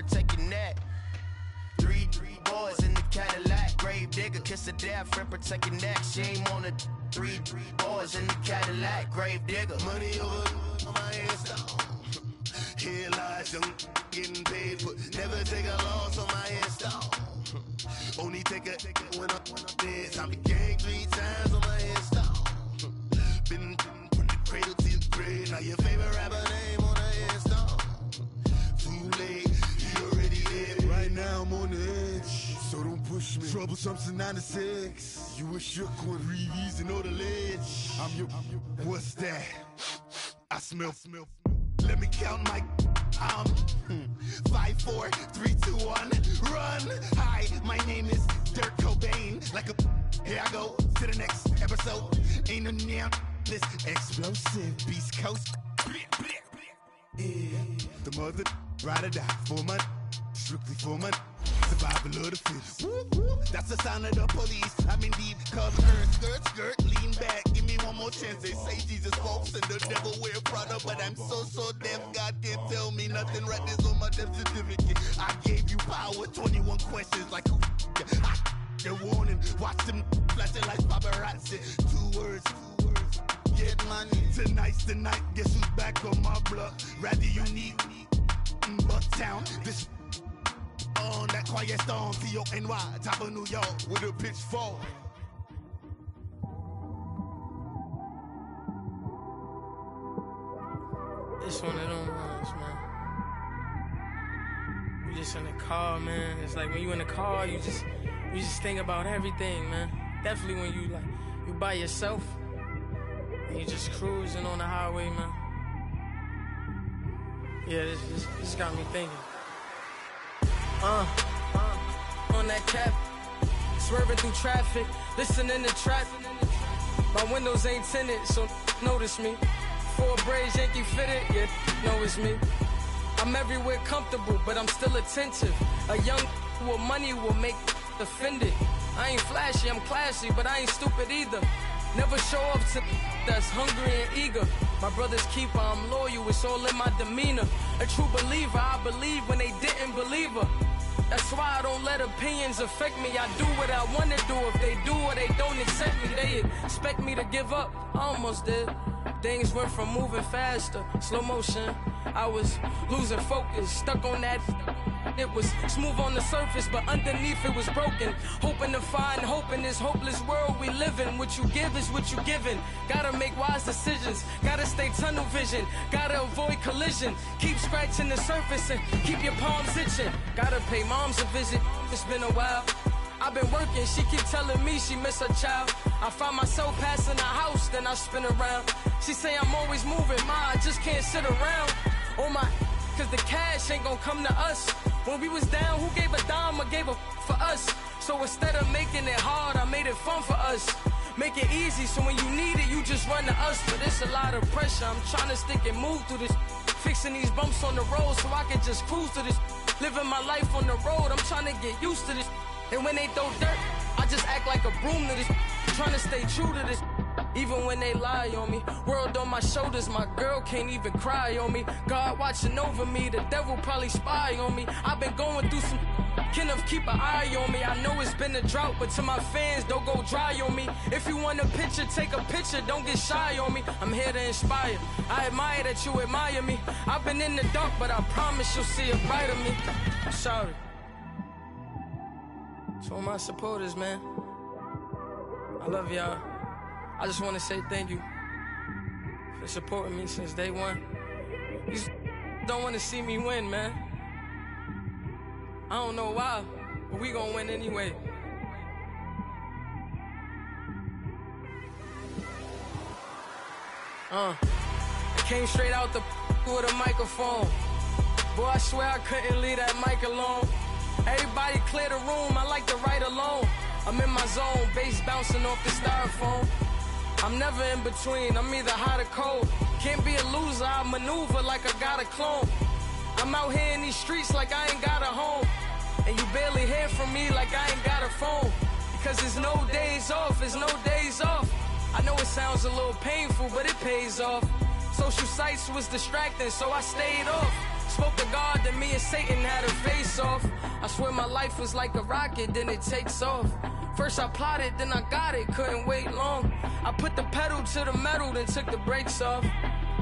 protect your neck. Three boys in the Cadillac, grave digger, kiss a death, friend, protect your neck. Shame on the three boys in the Cadillac, grave digger. Money over on my headstone. Here lies young, getting paid for. Never take a loss on my headstone. Only take a when I'm dead. I be gang 3 times on my headstone. Been from the cradle to the grave. Now your favorite rapper name on the headstone. Too late, you already dead. Right now I'm on the edge, so don't push me. Troublesome to 9 to 6. You a shook one, breathe and know the ledge. I'm your, what's that? I smell. Let me count my 5, 4, 3, 2, 1, run. Hi, my name is Dirk Cobain. Like a, here I go to the next episode. Ain't no damn this explosive Beast Coast. Yeah. The mother ride or die for my, strictly for my survival of the fittest. That's the sign of the police. I'm in deep cover, skirt, lean back. Give me one more chance. They say Jesus folks and the devil wear Prada, but I'm so deaf. God can't tell me nothing. Right this on my death certificate. I gave you power. 21 questions like who? They're warning. Watch them flashing like paparazzi. 2 words. Get money. Tonight's the night. Guess who's back on my block? Rather unique. Bucktown. This. On that quiet stone, T-O-N-Y, top of New York, with a pitchfork. It's one of them ones, man. You just in the car, man. It's like when you in the car, you just think about everything, man. Definitely when you by yourself and you just cruising on the highway, man. Yeah, this got me thinking. On that cap, swerving through traffic, listening to trap. My windows ain't tinted, so notice me. 4 braids, Yankee fitted, yeah, know it's me. I'm everywhere comfortable, but I'm still attentive. A young with money will make offended. I ain't flashy, I'm classy, but I ain't stupid either. Never show up to that's hungry and eager. My brother's keeper, I'm loyal, it's all in my demeanor. A true believer, I believe when they didn't believe her. That's why I don't let opinions affect me. I do what I want to do. If they do or they don't accept me, they expect me to give up. I almost did. Things went from moving faster, slow motion. I was losing focus, stuck on that. It was smooth on the surface, but underneath it was broken. Hoping to find hope in this hopeless world we live in. What you give is what you given. Gotta make wise decisions. Gotta stay tunnel vision. Gotta avoid collision. Keep scratching the surface and keep your palms itching. Gotta pay moms a visit. It's been a while. I've been working, she keep telling me she miss her child. I find myself passing the house, then I spin around. She say I'm always moving, ma, I just can't sit around. Oh my, cause the cash ain't gonna come to us. When we was down, who gave a dime or gave a for us? So instead of making it hard, I made it fun for us. Make it easy, so when you need it, you just run to us. But it's a lot of pressure, I'm trying to stick and move through this. Fixing these bumps on the road so I can just cruise to this. Living my life on the road, I'm trying to get used to this. And when they throw dirt, I just act like a broom to this. Trying to stay true to this. Even when they lie on me. World on my shoulders, my girl can't even cry on me. God watching over me, the devil probably spy on me. I've been going through some Kenneth, keep an eye on me. I know it's been a drought, but to my fans, don't go dry on me. If you want a picture, take a picture, don't get shy on me. I'm here to inspire. I admire that you admire me. I've been in the dark, but I promise you'll see a brighter me. I'm sorry. To all my supporters, man, I love y'all. I just want to say thank you for supporting me since day one. You don't want to see me win, man. I don't know why, but we gonna win anyway. I came straight out the with a microphone. Boy, I swear I couldn't leave that mic alone. Everybody clear the room, I like to write alone. I'm in my zone, bass bouncing off the styrofoam. I'm never in between, I'm either hot or cold. Can't be a loser, I maneuver like I got a clone. I'm out here in these streets like I ain't got a home. And you barely hear from me like I ain't got a phone. Because there's no days off, there's no days off. I know it sounds a little painful, but it pays off. Social sites was distracting, so I stayed off. spoke to God, then me and Satan had a face off. I swear my life was like a rocket, then it takes off. First I plotted, then I got it, couldn't wait long. I put the pedal to the metal, then took the brakes off.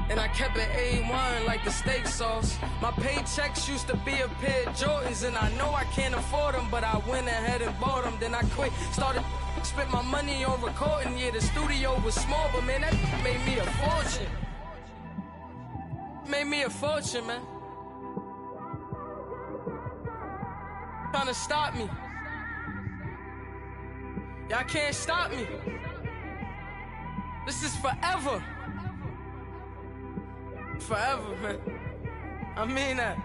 And I kept it A1 like the steak sauce. My paychecks used to be a pair of Jordans, and I know I can't afford them, but I went ahead and bought them. Then I quit, started spent my money on recording. Yeah, the studio was small, but man, that made me a fortune. Made me a fortune, man. Trying to stop me. Y'all can't stop me. This is forever. Forever, man. I mean that.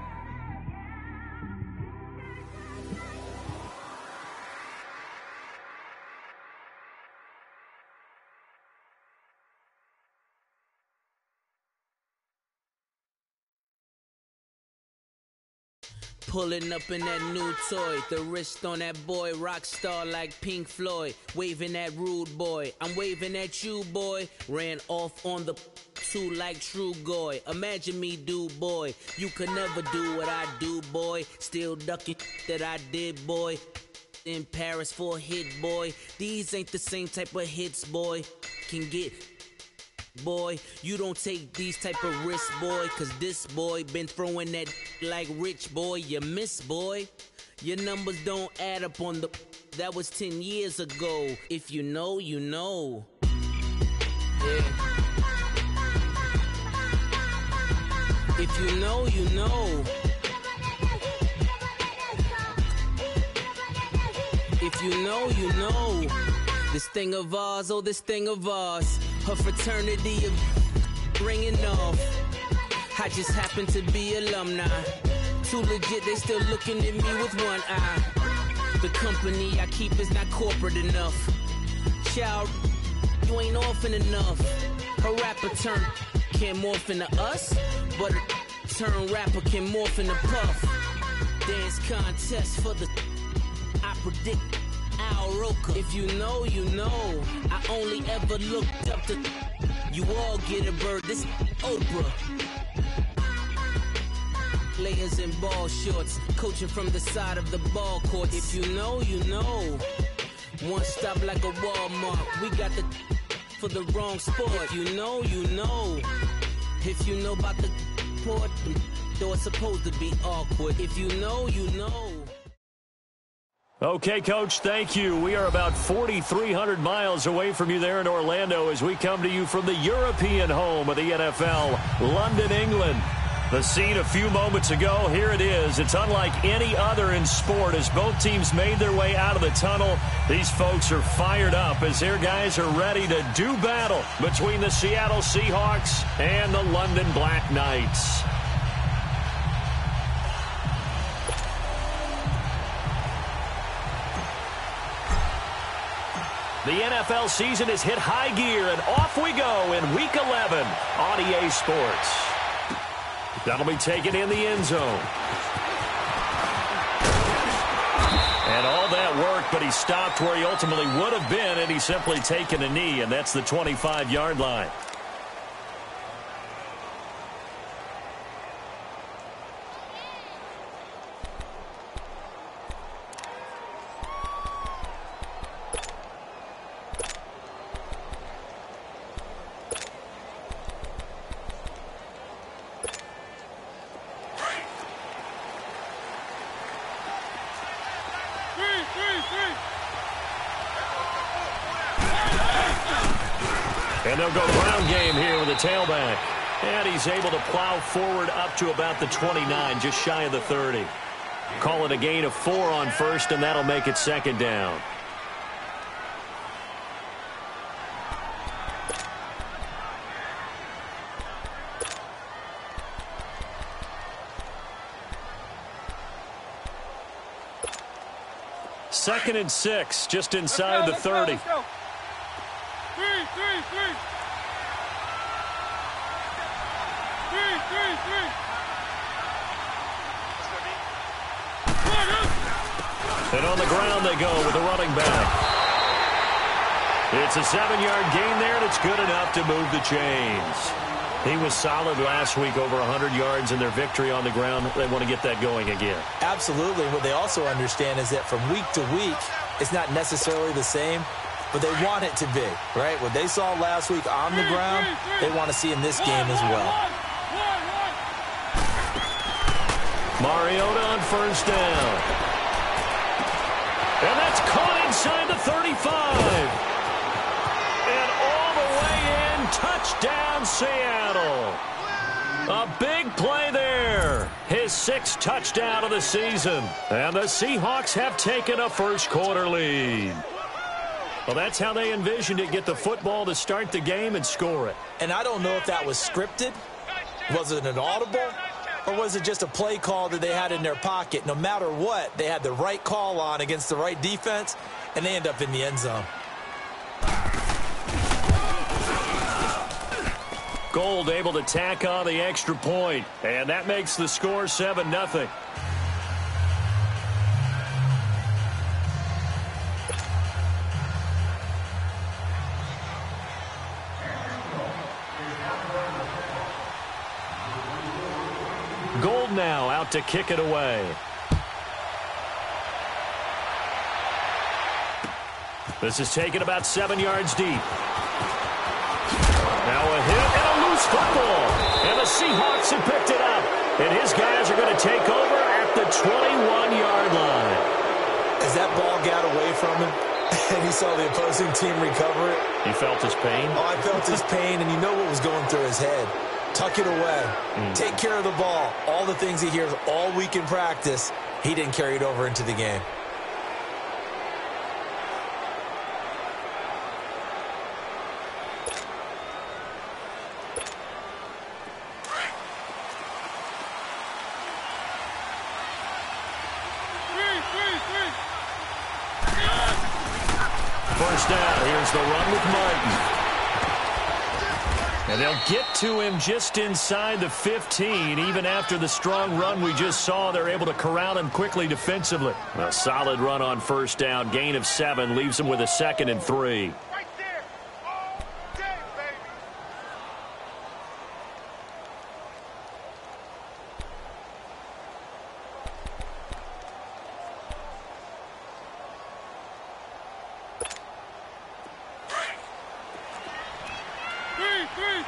Pulling up in that new toy, the wrist on that boy, rock star like Pink Floyd, waving at rude boy, I'm waving at you boy, ran off on the two like True Goy, imagine me do boy, you could never do what I do boy, still ducking that I did boy, in Paris for a hit boy, these ain't the same type of hits boy, can get boy, you don't take these type of risks, boy, cause this boy been throwing that like rich boy, you miss, boy. Your numbers don't add up on the, that was 10 years ago. If you know, you know. Yeah. If you know, you know. If you know, you know. This thing of ours, oh, this thing of ours. Her fraternity of ringing off. I just happen to be alumni. Too legit, they still looking at me with one eye. The company I keep is not corporate enough. Child, you ain't orphan enough. A rapper turn can't morph into us, but a turn rapper can morph into Puff. Dance contest for the, I predict Al Roker. If you know, you know. I only ever looked up to, you all get a bird, this Oprah. Players in ball shorts, coaching from the side of the ball court. If you know, you know. One stop like a Walmart, we got the for the wrong sport. If you know, you know. If you know about the port, though it's supposed to be awkward. If you know, you know. Okay, Coach, thank you. We are about 4,300 miles away from you there in Orlando as we come to you from the European home of the NFL, London, England. The scene a few moments ago, here it is. It's unlike any other in sport as both teams made their way out of the tunnel. These folks are fired up as their guys are ready to do battle between the Seattle Seahawks and the London Black Knights. The NFL season has hit high gear, and off we go in Week 11 on EA Sports. That'll be taken in the end zone. And all that work, but he stopped where he ultimately would have been, and he's simply taken a knee, and that's the 25-yard line. And they'll go ground game here with a tailback. And he's able to plow forward up to about the 29, just shy of the 30. Call it a gain of 4 on first, and that'll make it second down. Second and 6, just inside the 30. Let's go. Three. And on the ground they go with the running back. It's a 7-yard gain there, and it's good enough to move the chains. He was solid last week, over 100 yards in their victory on the ground. They want to get that going again. Absolutely. What they also understand is that from week to week, it's not necessarily the same, but they want it to be, right? What they saw last week on the ground, they want to see in this game as well. Mariota on first down. And that's caught inside the 35. And all the way in, touchdown Seattle. A big play there. His 6th touchdown of the season. And the Seahawks have taken a first-quarter lead. Well, that's how they envisioned it, get the football to start the game and score it. And I don't know if that was scripted. Was it an audible? Or was it just a play call that they had in their pocket? No matter what, they had the right call on against the right defense, and they end up in the end zone. Gold able to tack on the extra point, and that makes the score 7-0. Gold now out to kick it away. This is taken about 7 yards deep. Now a hit and a loose football. And the Seahawks have picked it up. And his guys are going to take over at the 21-yard line. As that ball got away from him, and he saw the opposing team recover it. He felt his pain? Oh, I felt his pain, and you know what was going through his head. Tuck it away. Take care of the ball. All the things he hears all week in practice, he didn't carry it over into the game. First down. Here's the run with Martin. And they'll get to him just inside the 15. Even after the strong run we just saw, they're able to corral him quickly defensively. A solid run on first down. Gain of 7 leaves him with a 2nd and 3. Right there. All day, baby.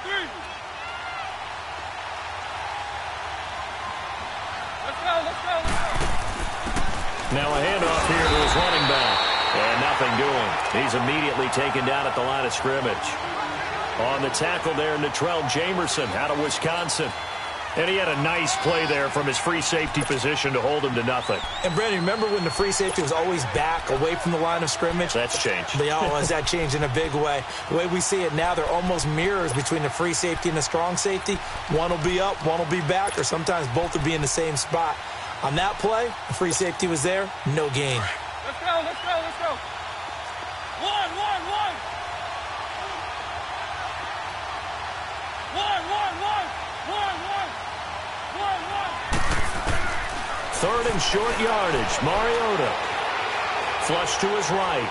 Three. Let's go. Now a handoff here to his running back. And nothing doing. He's immediately taken down at the line of scrimmage. On the tackle there, Natrell Jamerson out of Wisconsin. And he had a nice play there from his free safety position to hold him to nothing. And, Brandon, remember when the free safety was always back away from the line of scrimmage? That's changed. Has that changed in a big way? The way we see it now, they're almost mirrors between the free safety and the strong safety. One will be up, one will be back, or sometimes both will be in the same spot. On that play, the free safety was there, no gain. Let's go. One. 3rd and short yardage. Mariota. Flush to his right.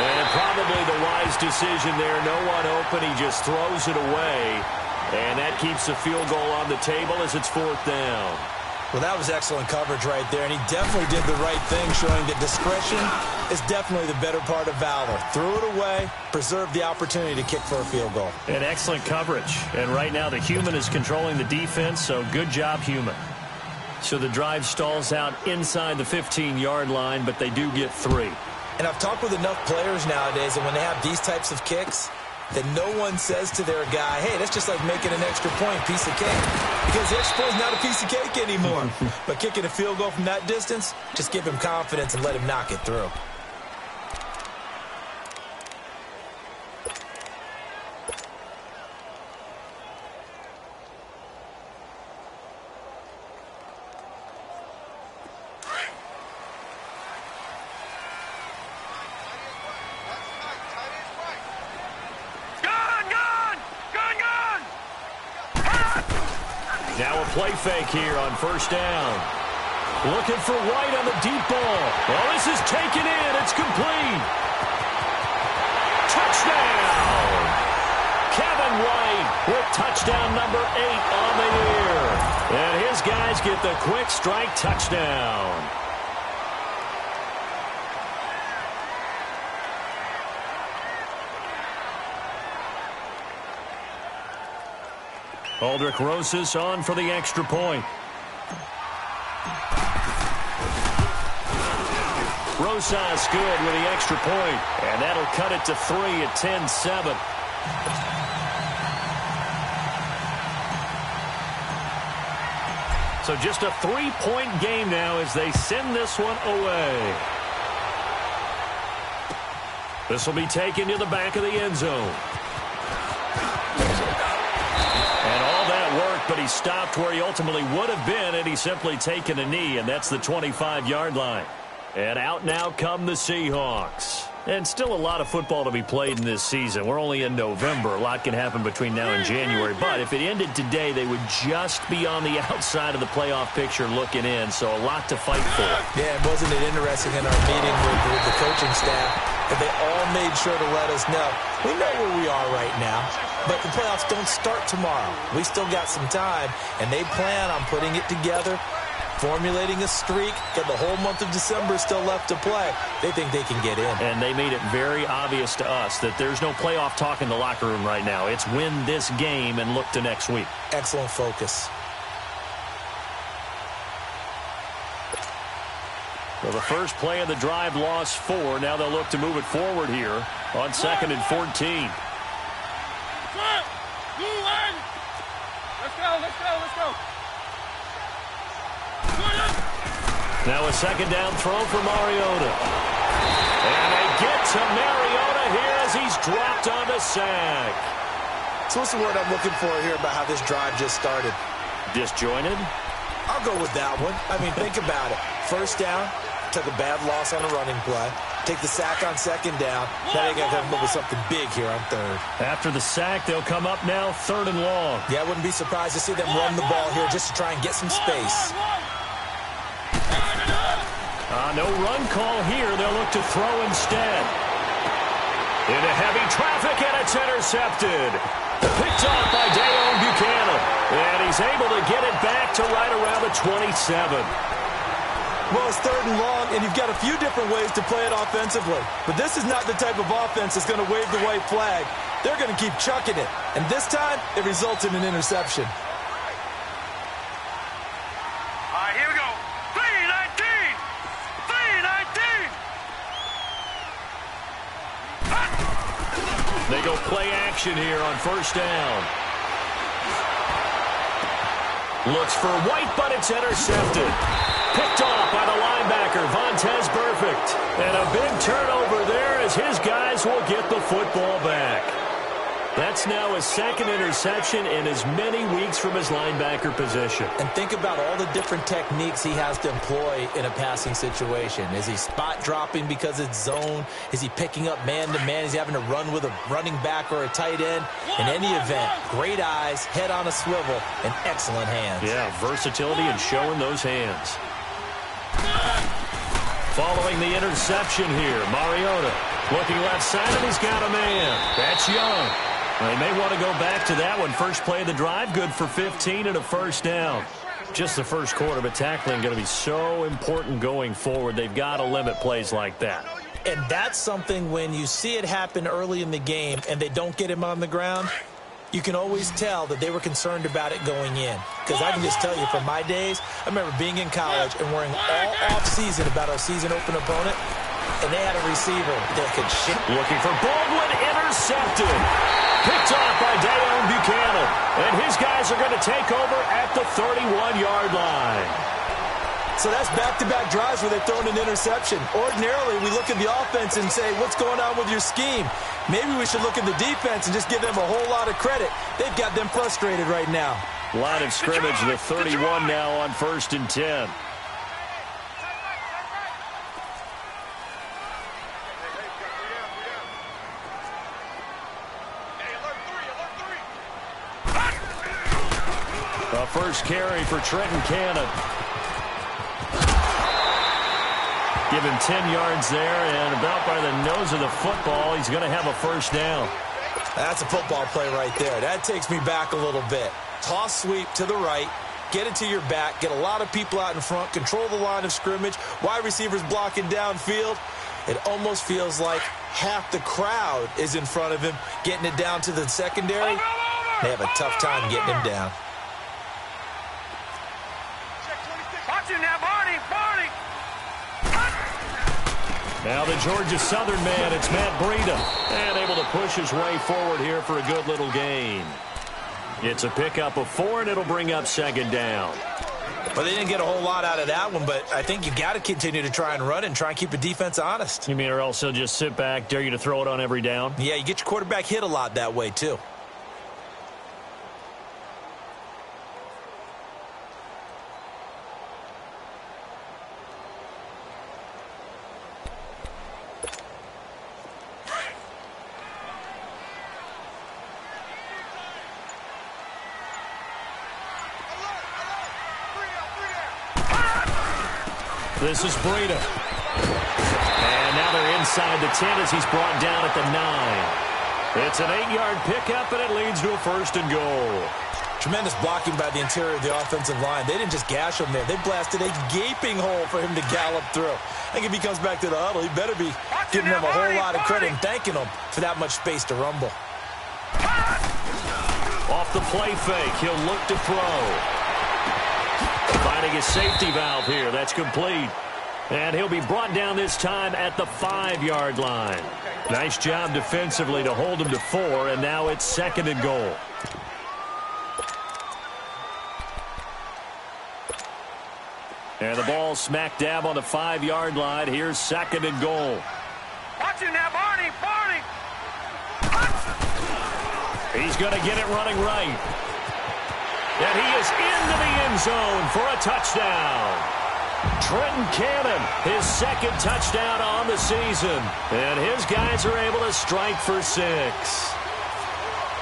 And probably the wise decision there. No one open. He just throws it away. And that keeps the field goal on the table as it's 4th down. Well, that was excellent coverage right there, and he definitely did the right thing, showing that discretion is definitely the better part of valor. Threw it away, preserved the opportunity to kick for a field goal. And excellent coverage. And right now the human is controlling the defense, so good job, human. So the drive stalls out inside the 15-yard line, but they do get 3. And I've talked with enough players nowadays, and when they have these types of kicks, that no one says to their guy, hey, that's just like making an extra point, piece of cake. Because the extra point is not a piece of cake anymore. But kicking a field goal from that distance, just give him confidence and let him knock it through. Now a play fake here on first down. Looking for White on the deep ball. Well, this is taken in. It's complete. Touchdown. Kevin White with touchdown number 8 on the year. And his guys get the quick strike touchdown. Aldrich Rosas on for the extra point. Rosas good with the extra point, and that'll cut it to 3 at 10-7. So just a 3-point game now as they send this one away. This will be taken to the back of the end zone. But he stopped where he ultimately would have been had he simply taken a knee, and that's the 25-yard line. And out now come the Seahawks. And still a lot of football to be played in this season. We're only in November. A lot can happen between now and January. But if it ended today, they would just be on the outside of the playoff picture looking in. So a lot to fight for. Yeah, wasn't it interesting in our meeting with the coaching staff that they all made sure to let us know. We know where we are right now, but the playoffs don't start tomorrow. We still got some time, and they plan on putting it together, formulating a streak, got the whole month of December still left to play. They think they can get in. And they made it very obvious to us that there's no playoff talk in the locker room right now. It's win this game and look to next week. Excellent focus. Well, the first play of the drive lost 4. Now they'll look to move it forward here on 2nd and 14. Let's go. Now a second down throw for Mariota. And they get to Mariota here as he's dropped on the sack. So what's the word I'm looking for here about how this drive just started? Disjointed? I'll go with that one. I mean, think about it. First down, took a bad loss on a running play. Take the sack on second down. Now they got to come up with something big here on third. After the sack, they'll come up now 3rd and long. Yeah, I wouldn't be surprised to see them run the ball here just to try and get some space. No run call here. They'll look to throw instead. Into heavy traffic, and it's intercepted. Picked off by Dayon Buchanan. And he's able to get it back to right around the 27. Well, it's 3rd and long, and you've got a few different ways to play it offensively. But this is not the type of offense that's going to wave the white flag. They're going to keep chucking it. And this time, it results in an interception. All right, here we go. 3-19. They go play action here on first down. Looks for White, but it's intercepted. Picked off by the linebacker, Vontaze Burfict. And a big turnover there as his guys will get the football back. That's now his 2nd interception in as many weeks from his linebacker position. And think about all the different techniques he has to employ in a passing situation. Is he spot dropping because it's zone? Is he picking up man-to-man? Is he having to run with a running back or a tight end? In any event, great eyes, head on a swivel, and excellent hands. Yeah, versatility and showing those hands. Following the interception here, Mariota looking left side, and he's got a man. That's Young. They may want to go back to that one. First play of the drive, good for 15 and a first down. Just the first quarter, but tackling going to be so important going forward. They've got to limit plays like that. And that's something when you see it happen early in the game and they don't get him on the ground, you can always tell that they were concerned about it going in. Because I can just tell you from my days, I remember being in college and worrying all off-season about our season-open opponent, and they had a receiver that could shit. Looking for Baldwin, intercepted. Picked off by Dayon Buchanan. And his guys are going to take over at the 31-yard line. So that's back-to-back drives where they've thrown an interception. Ordinarily, we look at the offense and say, what's going on with your scheme? Maybe we should look at the defense and just give them a whole lot of credit. They've got them frustrated right now. Line of scrimmage, the 31 now on 1st and 10. The first carry for Trenton Cannon. Give him 10 yards there, and about by the nose of the football, he's going to have a first down. That's a football play right there. That takes me back a little bit. Toss sweep to the right, get it to your back, get a lot of people out in front, control the line of scrimmage, wide receivers blocking downfield. It almost feels like half the crowd is in front of him, getting it down to the secondary. They have a tough time getting him down. Watch it now, Barney! Now the Georgia Southern man, it's Matt Breida. And able to push his way forward here for a good little gain. It's a pickup of 4, and it'll bring up second down. Well, they didn't get a whole lot out of that one, but I think you got to continue to try and run and try and keep the defense honest. You mean or else he'll just sit back, dare you to throw it on every down? Yeah, you get your quarterback hit a lot that way, too. This is Breida. And now they're inside the 10 as he's brought down at the 9. It's an 8-yard pickup, and it leads to a 1st and goal. Tremendous blocking by the interior of the offensive line. They didn't just gash him there. They blasted a gaping hole for him to gallop through. I think if he comes back to the huddle, he better be giving them a whole lot of credit and thanking them for that much space to rumble. Off the play fake, he'll look to throw. Finding his safety valve here. That's complete. And he'll be brought down this time at the 5-yard line. Nice job defensively to hold him to 4, and now it's 2nd and goal. And the ball smack dab on the 5-yard line. Here's 2nd and goal. Watch it now, Barney! He's going to get it running right. And he is into the end zone for a touchdown. Trenton Cannon, his 2nd touchdown on the season. And his guys are able to strike for 6.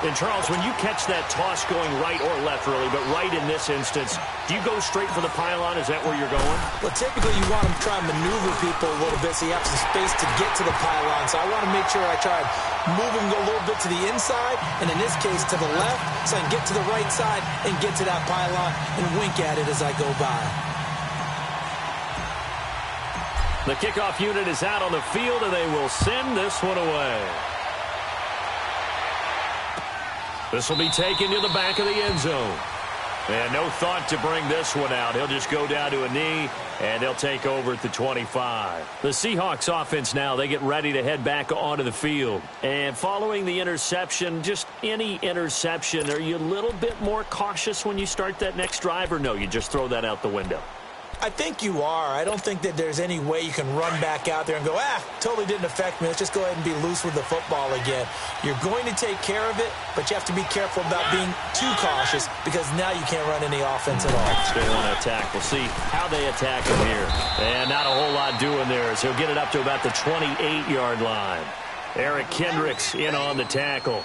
And, Charles, when you catch that toss going right or left, really, but right in this instance, do you go straight for the pylon? Is that where you're going? Well, typically you want to try and maneuver people a little bit so you have some space to get to the pylon. So I want to make sure I try and move him a little bit to the inside, and in this case to the left, so I can get to the right side and get to that pylon and wink at it as I go by. The kickoff unit is out on the field, and they will send this one away. This will be taken to the back of the end zone. And no thought to bring this one out. He'll just go down to a knee, and they'll take over at the 25. The Seahawks offense now, they get ready to head back onto the field. And following the interception, just any interception, are you a little bit more cautious when you start that next drive, or no, you just throw that out the window? I think you are. I don't think that there's any way you can run back out there and go, totally didn't affect me. Let's just go ahead and be loose with the football again. You're going to take care of it, but you have to be careful about being too cautious because now you can't run any offense at all. They want to attack. We'll see how they attack him here. And not a whole lot doing there as he'll get it up to about the 28-yard line. Eric Kendricks in on the tackle.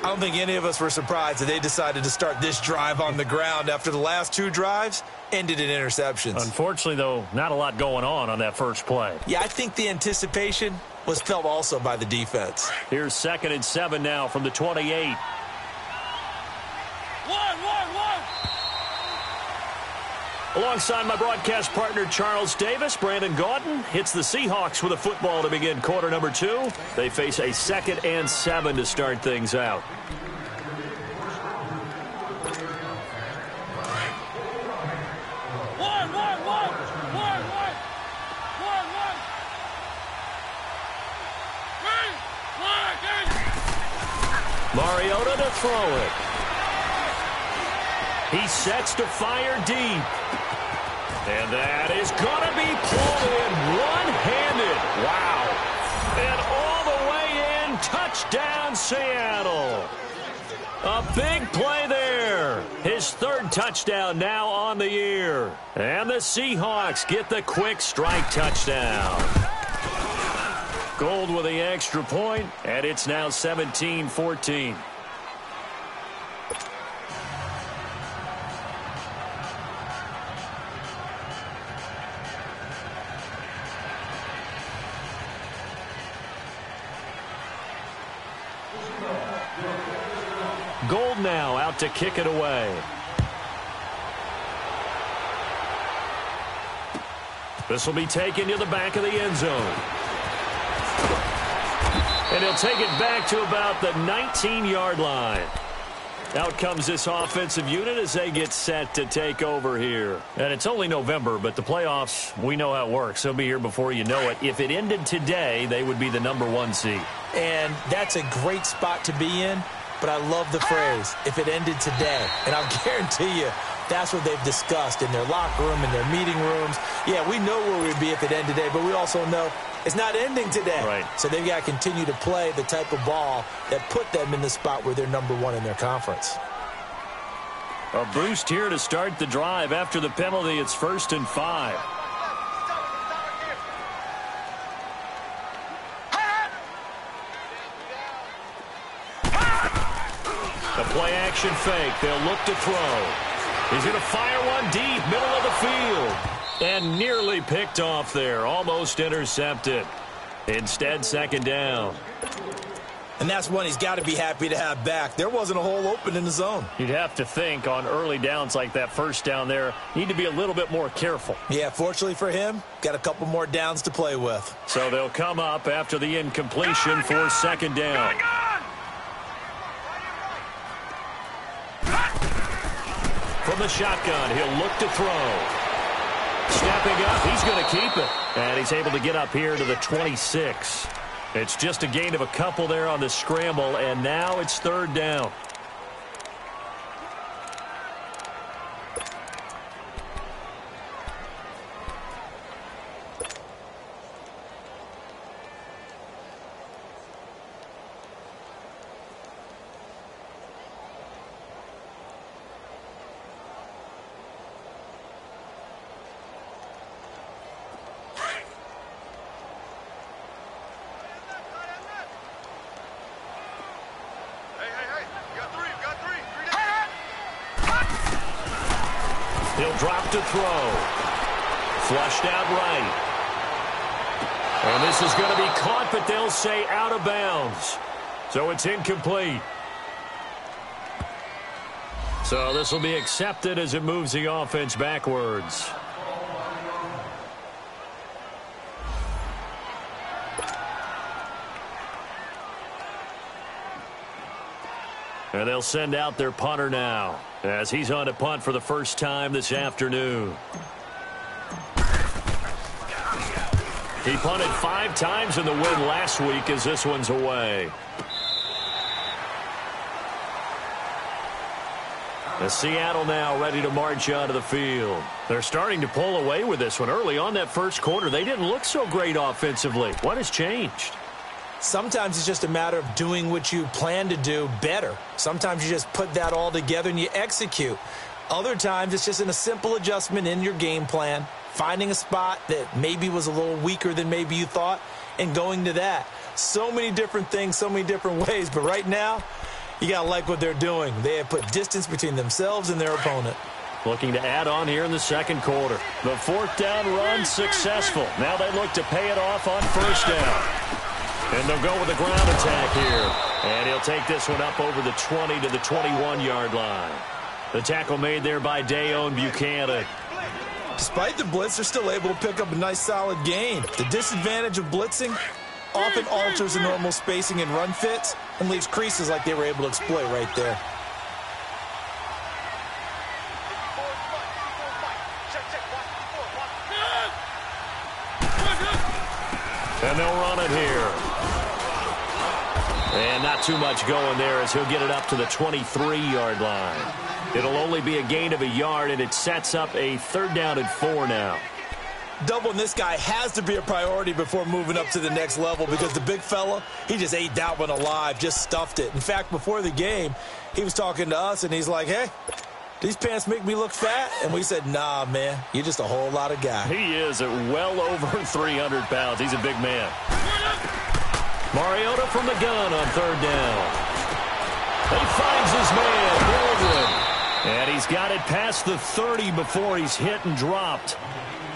I don't think any of us were surprised that they decided to start this drive on the ground after the last 2 drives ended in interceptions. Unfortunately, though, not a lot going on that first play. Yeah, I think the anticipation was felt also by the defense. Here's 2nd and 7 now from the 28. Alongside my broadcast partner, Charles Davis, Brandon Gaudin hits the Seahawks with a football to begin quarter number 2. They face a 2nd and 7 to start things out. Mariota to throw it. He sets to fire deep. And that is going to be pulled in one-handed. Wow. And all the way in, touchdown Seattle. A big play there. His 3rd touchdown now on the year. And the Seahawks get the quick strike touchdown. Gold with the extra point, and it's now 17-14. Gold now out to kick it away. This will be taken to the back of the end zone. And he'll take it back to about the 19-yard line. Out comes this offensive unit as they get set to take over here. And it's only November, but the playoffs, we know how it works. They'll be here before you know it. If it ended today, they would be the #1 seed. And that's a great spot to be in, but I love the phrase, if it ended today. And I'll guarantee you, that's what they've discussed in their locker room, in their meeting rooms. Yeah, we know where we'd be if it ended today, but we also know it's not ending today. Right. So they've got to continue to play the type of ball that put them in the spot where they're #1 in their conference. A boost here to start the drive. After the penalty, it's 1st and 5. The play-action fake. They'll look to throw. He's going to fire one deep, middle of the field. And nearly picked off there. Almost intercepted. Instead, 2nd down. And that's one he's got to be happy to have back. There wasn't a hole open in the zone. You'd have to think on early downs like that, 1st down there, need to be a little bit more careful. Yeah, fortunately for him, got a couple more downs to play with. So they'll come up after the incompletion for 2nd down. From the shotgun, he'll look to throw. Stepping up, he's going to keep it. And he's able to get up here to the 26. It's just a gain of a couple there on the scramble, and now it's 3rd down. He'll drop to throw. Flushed out right. And this is going to be caught, but they'll say out of bounds. So it's incomplete. So this will be accepted as it moves the offense backwards. And they'll send out their punter now as he's on to punt for the first time this afternoon. He punted 5 times in the win last week as this one's away. As Seattle now ready to march onto the field. They're starting to pull away with this one. Early on that first quarter, they didn't look so great offensively. What has changed? Sometimes it's just a matter of doing what you plan to do better. Sometimes you just put that all together and you execute. Other times it's just in a simple adjustment in your game plan, finding a spot that maybe was a little weaker than maybe you thought, and going to that. So many different things, so many different ways, but right now, you got to like what they're doing. They have put distance between themselves and their opponent. Looking to add on here in the second quarter. The 4th down run successful. Now they look to pay it off on 1st down. And they'll go with a ground attack here. And he'll take this one up over the 20 to the 21-yard line. The tackle made there by Dayon Buchanan. Despite the blitz, they're still able to pick up a nice solid gain. The disadvantage of blitzing often alters the normal spacing and run fits and leaves creases like they were able to exploit right there. And they'll run it here. And not too much going there as he'll get it up to the 23-yard line. It'll only be a gain of a yard, and it sets up a 3rd down and 4 now. Doubling this guy has to be a priority before moving up to the next level because the big fella, he just ate that one alive, just stuffed it. In fact, before the game, he was talking to us, and he's like, hey, these pants make me look fat? And we said, nah, man, you're just a whole lot of guy. He is at well over 300 pounds. He's a big man. Mariota from the gun on 3rd down. He finds his man, Baldwin. And he's got it past the 30 before he's hit and dropped.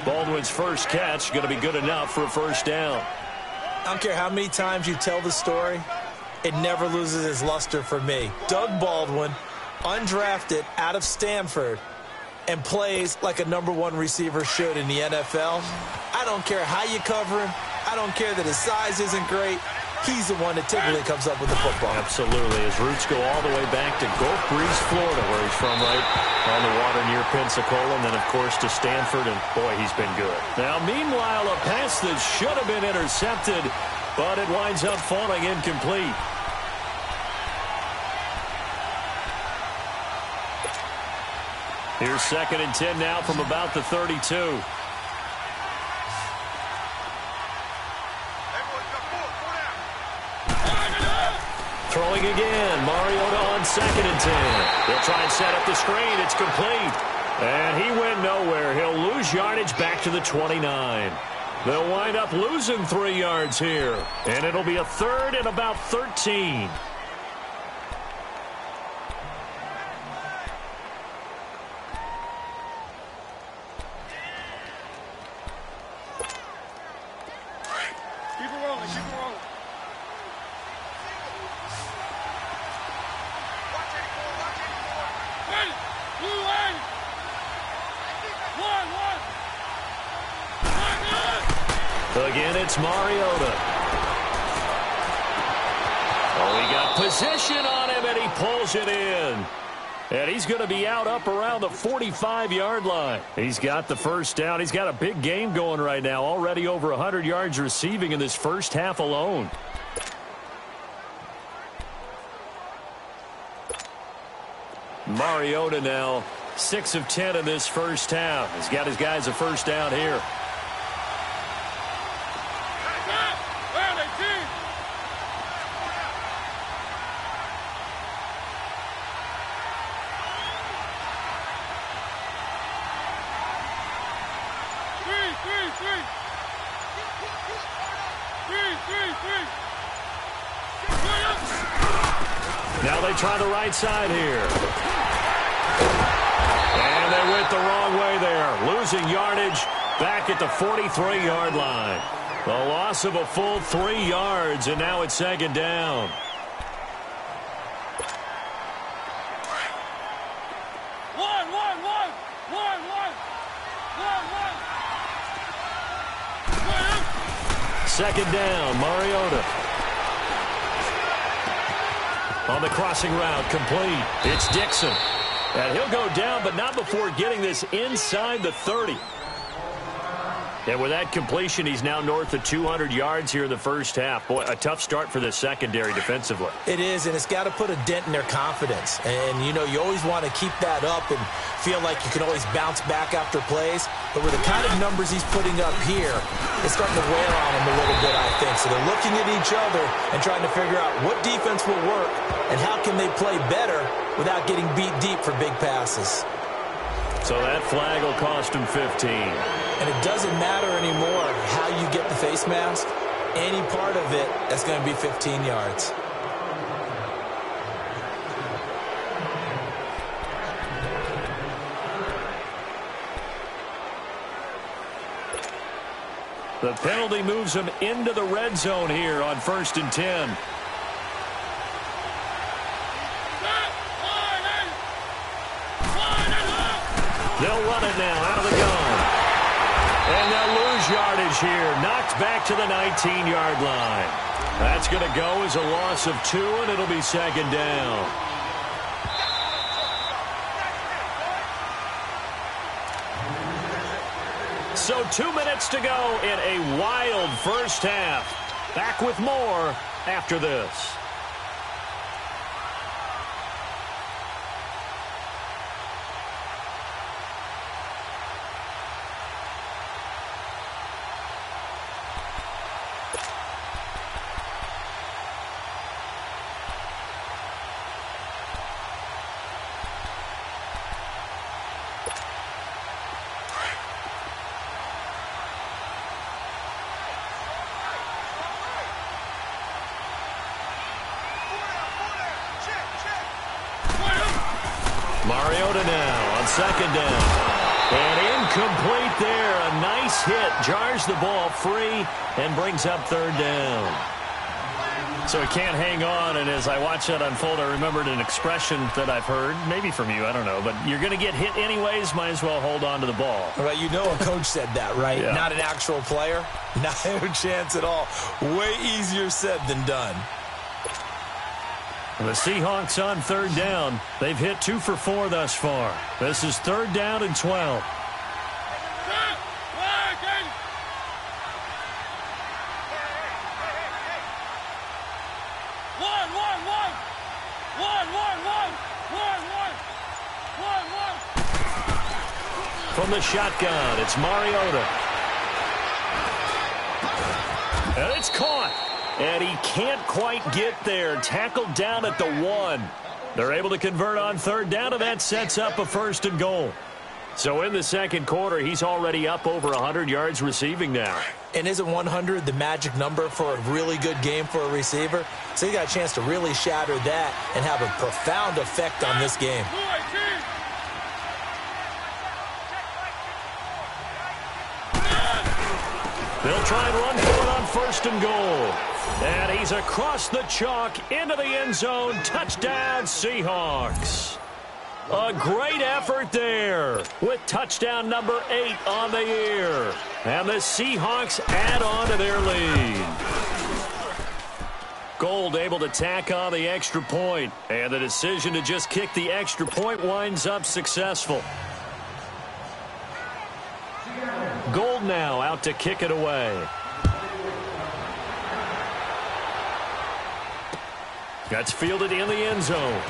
Baldwin's first catch going to be good enough for a 1st down. I don't care how many times you tell the story, it never loses its luster for me. Doug Baldwin, undrafted out of Stanford, and plays like a #1 receiver should in the NFL. I don't care how you cover him. I don't care that his size isn't great. He's the one that typically comes up with the football. Absolutely. His roots go all the way back to Gulf Breeze, Florida, where he's from, right on the water near Pensacola, and then, of course, to Stanford, and, boy, he's been good. Now, meanwhile, a pass that should have been intercepted, but it winds up falling incomplete. Here's 2nd and 10 now from about the 32. Throwing again. Mariota on 2nd and 10. They'll try and set up the screen. It's complete. And he went nowhere. He'll lose yardage back to the 29. They'll wind up losing 3 yards here. And it'll be a 3rd and about 13. Again, it's Mariota. Oh, he got position on him, and he pulls it in. And he's going to be out up around the 45-yard line. He's got the first down. He's got a big game going right now, already over 100 yards receiving in this first half alone. Mariota now 6 of 10 in this first half. He's got his guys a first down here. Now they try the right side here. And they went the wrong way there. Losing yardage back at the 43-yard line. A loss of a full 3 yards, and now it's 2nd down. Second down, Mariota. On the crossing route, complete. It's Dixon. And he'll go down, but not before getting this inside the 30. And with that completion, he's now north of 200 yards here in the first half. Boy, a tough start for the secondary defensively. It is, and it's got to put a dent in their confidence. And, you know, you always want to keep that up and feel like you can always bounce back after plays. But with the kind of numbers he's putting up here, it's starting to wear on them a little bit, I think. So they're looking at each other and trying to figure out what defense will work and how can they play better without getting beat deep for big passes. So that flag will cost him 15. And it doesn't matter anymore how you get the face mask. Any part of it, that's going to be 15 yards. The penalty moves him into the red zone here on 1st and 10. They'll run it now out of the gun. And they'll lose yardage here. Knocked back to the 19-yard line. That's going to go as a loss of 2, and it'll be 2nd down. So 2 minutes to go in a wild first half. Back with more after this. Mariota now on 2nd down. And incomplete there. A nice hit. Jars the ball free and brings up 3rd down. So he can't hang on, and as I watch that unfold, I remembered an expression that I've heard, maybe from you, I don't know, but you're going to get hit anyways, might as well hold on to the ball. Well, you know a coach said that, right? Yeah. Not an actual player. Not a chance at all. Way easier said than done. The Seahawks on third down. They've hit 2 for 4 thus far. This is 3rd down and 12. From the shotgun, it's Mariota. And it's caught. And he can't quite get there. Tackled down at the 1. They're able to convert on third down, and that sets up a 1st and goal. So in the second quarter, he's already up over 100 yards receiving now. And isn't 100 the magic number for a really good game for a receiver? So he got a chance to really shatter that and have a profound effect on this game. They'll try and run for it on 1st and goal. And he's across the chalk into the end zone. Touchdown, Seahawks. A great effort there with touchdown number 8 on the year. And the Seahawks add on to their lead. Gold able to tack on the extra point. And the decision to just kick the extra point winds up successful. Gold now out to kick it away. That's fielded in the end zone.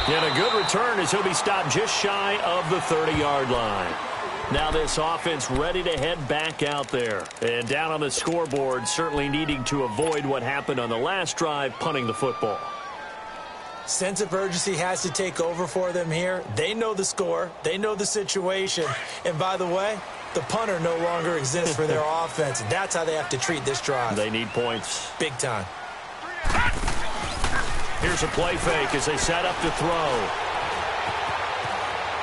And a good return as he'll be stopped just shy of the 30-yard line. Now this offense ready to head back out there. And down on the scoreboard, certainly needing to avoid what happened on the last drive, punting the football. Sense of urgency has to take over for them here. They know the score. They know the situation. And by the way, the punter no longer exists for their offense. That's how they have to treat this drive. They need points. Big time. Here's a play fake as they set up to throw.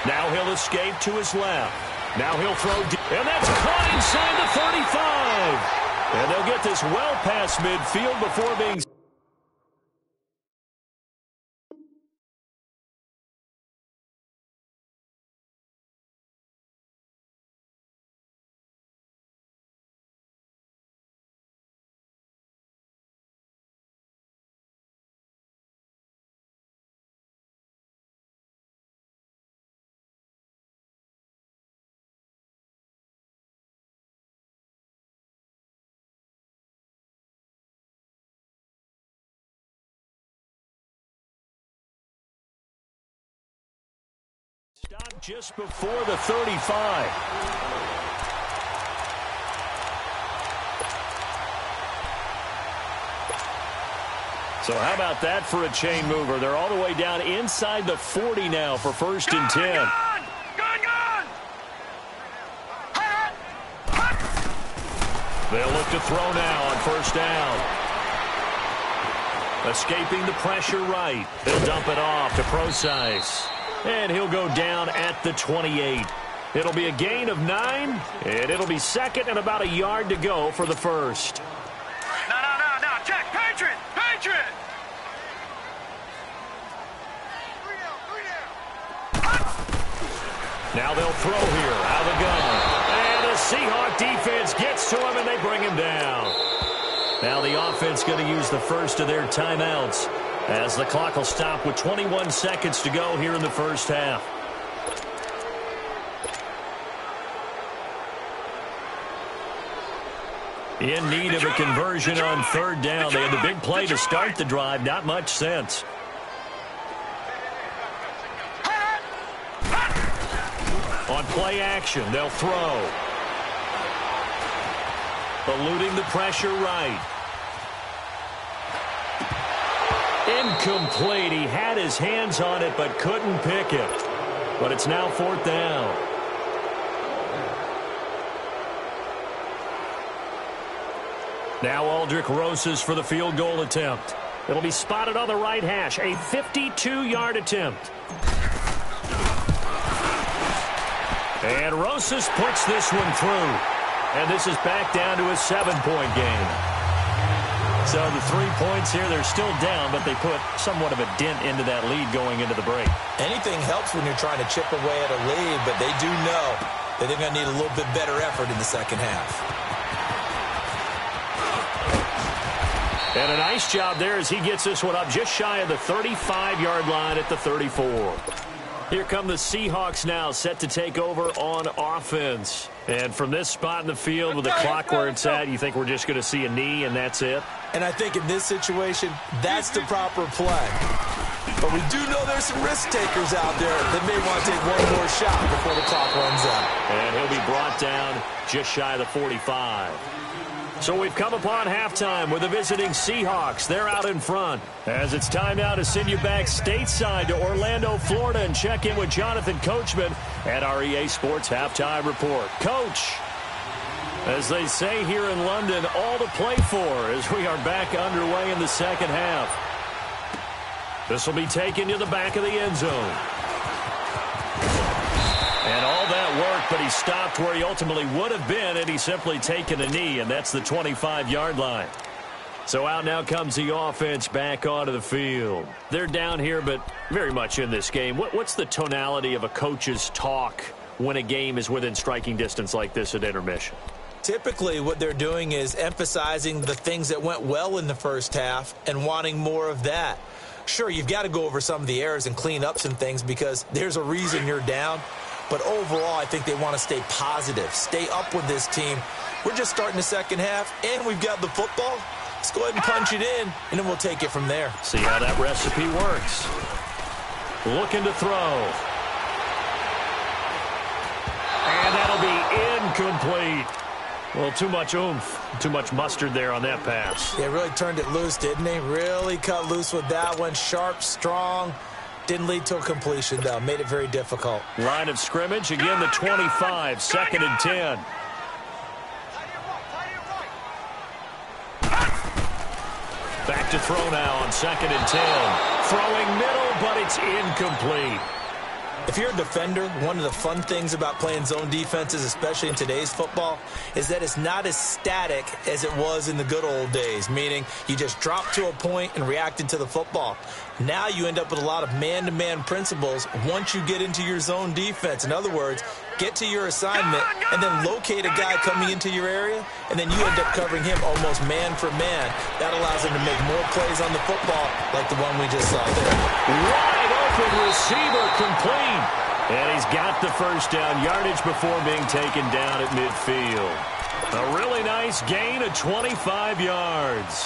Now he'll escape to his left. Now he'll throw deep. And that's caught inside the 35. And they'll get this well past midfield before being... Stopped just before the 35. So how about that for a chain mover? They're all the way down inside the 40 now for 1st and 10. They'll look to throw now on 1st down. Escaping the pressure right. They'll dump it off to Procise. And he'll go down at the 28. It'll be a gain of 9, and it'll be 2nd and about a yard to go for the 1st. No. Check. Patriot. Now they'll throw here out of the gun. And the Seahawk defense gets to him, and they bring him down. Now the offense going to use the first of their timeouts as the clock will stop with 21 seconds to go here in the first half. In need of a conversion on 3rd down. They had the big play to start the drive. Not much sense. On play action, they'll throw. Eluding the pressure right. Incomplete. He had his hands on it but couldn't pick it. But it's now 4th down. Now Aldrich Rosas for the field goal attempt. It'll be spotted on the right hash. A 52-yard attempt. And Rosas puts this one through. And this is back down to a 7-point game. So the 3 points here, they're still down, but they put somewhat of a dent into that lead going into the break. Anything helps when you're trying to chip away at a lead, but they do know that they're going to need a little bit better effort in the second half. And a nice job there as he gets this one up just shy of the 35-yard line at the 34. Here come the Seahawks now, set to take over on offense. And from this spot in the field with the clock where it's at, you think we're just going to see a knee and that's it? And I think in this situation, that's the proper play. But we do know there's some risk takers out there that may want to take one more shot before the clock runs out. And he'll be brought down just shy of the 45. So we've come upon halftime with the visiting Seahawks. They're out in front. As it's time now to send you back stateside to Orlando, Florida, and check in with Jonathan Coachman at our EA Sports Halftime Report. Coach, as they say here in London, all to play for as we are back underway in the second half. This will be taken to the back of the end zone. And all that work, but he stopped where he ultimately would have been had he simply taken a knee, and that's the 25-yard line. So out now comes the offense back onto the field. They're down here, but very much in this game. What's the tonality of a coach's talk when a game is within striking distance like this at intermission? Typically, what they're doing is emphasizing the things that went well in the first half and wanting more of that. Sure, you've got to go over some of the errors and clean up some things because there's a reason you're down. But overall, I think they want to stay positive, stay up with this team. We're just starting the second half, and we've got the football. Let's go ahead and punch it in, and then we'll take it from there. See how that recipe works. Looking to throw. And that'll be incomplete. Well, too much oomph, too much mustard there on that pass. They really turned it loose, didn't they? Really cut loose with that one. Sharp, strong. Didn't lead to a completion, though. Made it very difficult. Line of scrimmage, again the 25, 2nd and 10. Back to throw now on 2nd and 10. Throwing middle, but it's incomplete. If you're a defender, one of the fun things about playing zone defenses, especially in today's football, is that it's not as static as it was in the good old days, meaning you just dropped to a point and reacted to the football. Now you end up with a lot of man-to-man principles once you get into your zone defense. In other words, get to your assignment and then locate a guy coming into your area, and then you end up covering him almost man for man. That allows him to make more plays on the football like the one we just saw there. Wide open receiver complete. And he's got the first down yardage before being taken down at midfield. A really nice gain of 25 yards.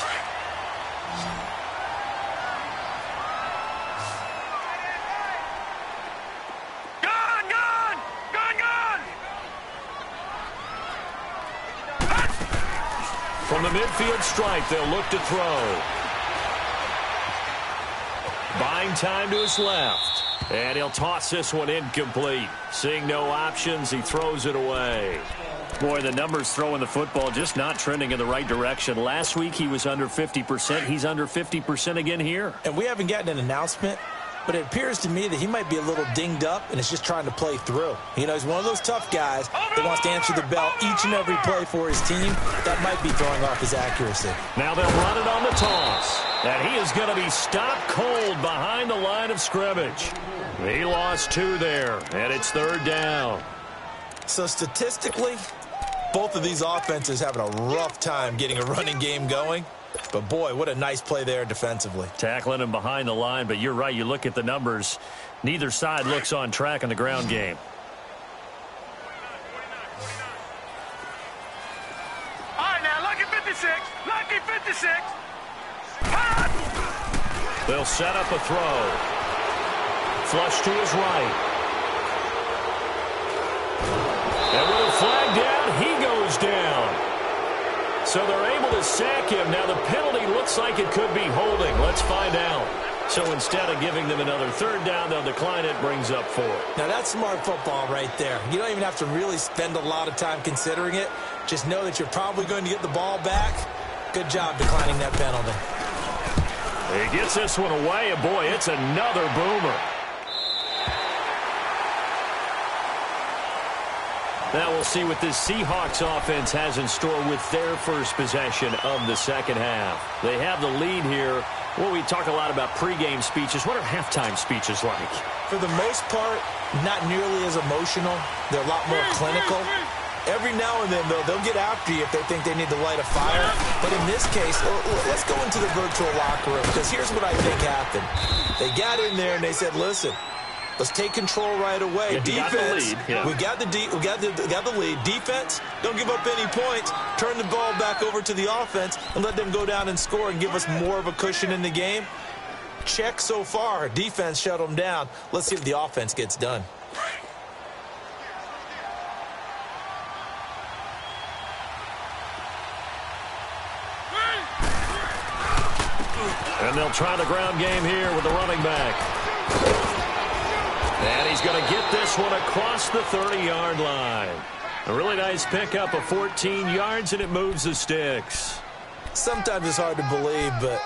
From the midfield stripe, they'll look to throw. Buying time to his left. And he'll toss this one incomplete. Seeing no options, he throws it away. Boy, the numbers throwing the football just not trending in the right direction. Last week he was under 50%. He's under 50% again here. And we haven't gotten an announcement, but it appears to me that he might be a little dinged up and is just trying to play through. You know, he's one of those tough guys that wants to answer the bell each and every play for his team. That might be throwing off his accuracy. Now they'll run it on the toss. And he is going to be stopped cold behind the line of scrimmage. He lost 2 there, and it's 3rd down. So statistically, both of these offenses having a rough time getting a running game going. But, boy, what a nice play there defensively. Tackling him behind the line, but you're right. You look at the numbers. Neither side looks on track in the ground game. All right, now, lucky 56. Lucky 56. They'll set up a throw. Flush to his right. And with a flag down, he goes down. So they're able to sack him. Now the penalty looks like it could be holding. Let's find out. So instead of giving them another 3rd down, they'll decline it, brings up 4. Now that's smart football right there. You don't even have to really spend a lot of time considering it. Just know that you're probably going to get the ball back. Good job declining that penalty. He gets this one away, and boy, it's another boomer. Now we'll see what this Seahawks offense has in store with their first possession of the second half. They have the lead here. Well, we talk a lot about pregame speeches. What are halftime speeches like? For the most part, not nearly as emotional. They're a lot more clinical. Every now and then, though, they'll get after you if they think they need to light a fire. But in this case, let's go into the virtual locker room, because here's what I think happened. They got in there and they said, listen, let's take control right away. Defense, we got the lead. Defense, don't give up any points. Turn the ball back over to the offense and let them go down and score and give us more of a cushion in the game. Check so far. Defense shut them down. Let's see if the offense gets done. And they'll try the ground game here with the running back. And he's going to get this one across the 30-yard line. A really nice pickup of 14 yards, and it moves the sticks. Sometimes it's hard to believe, but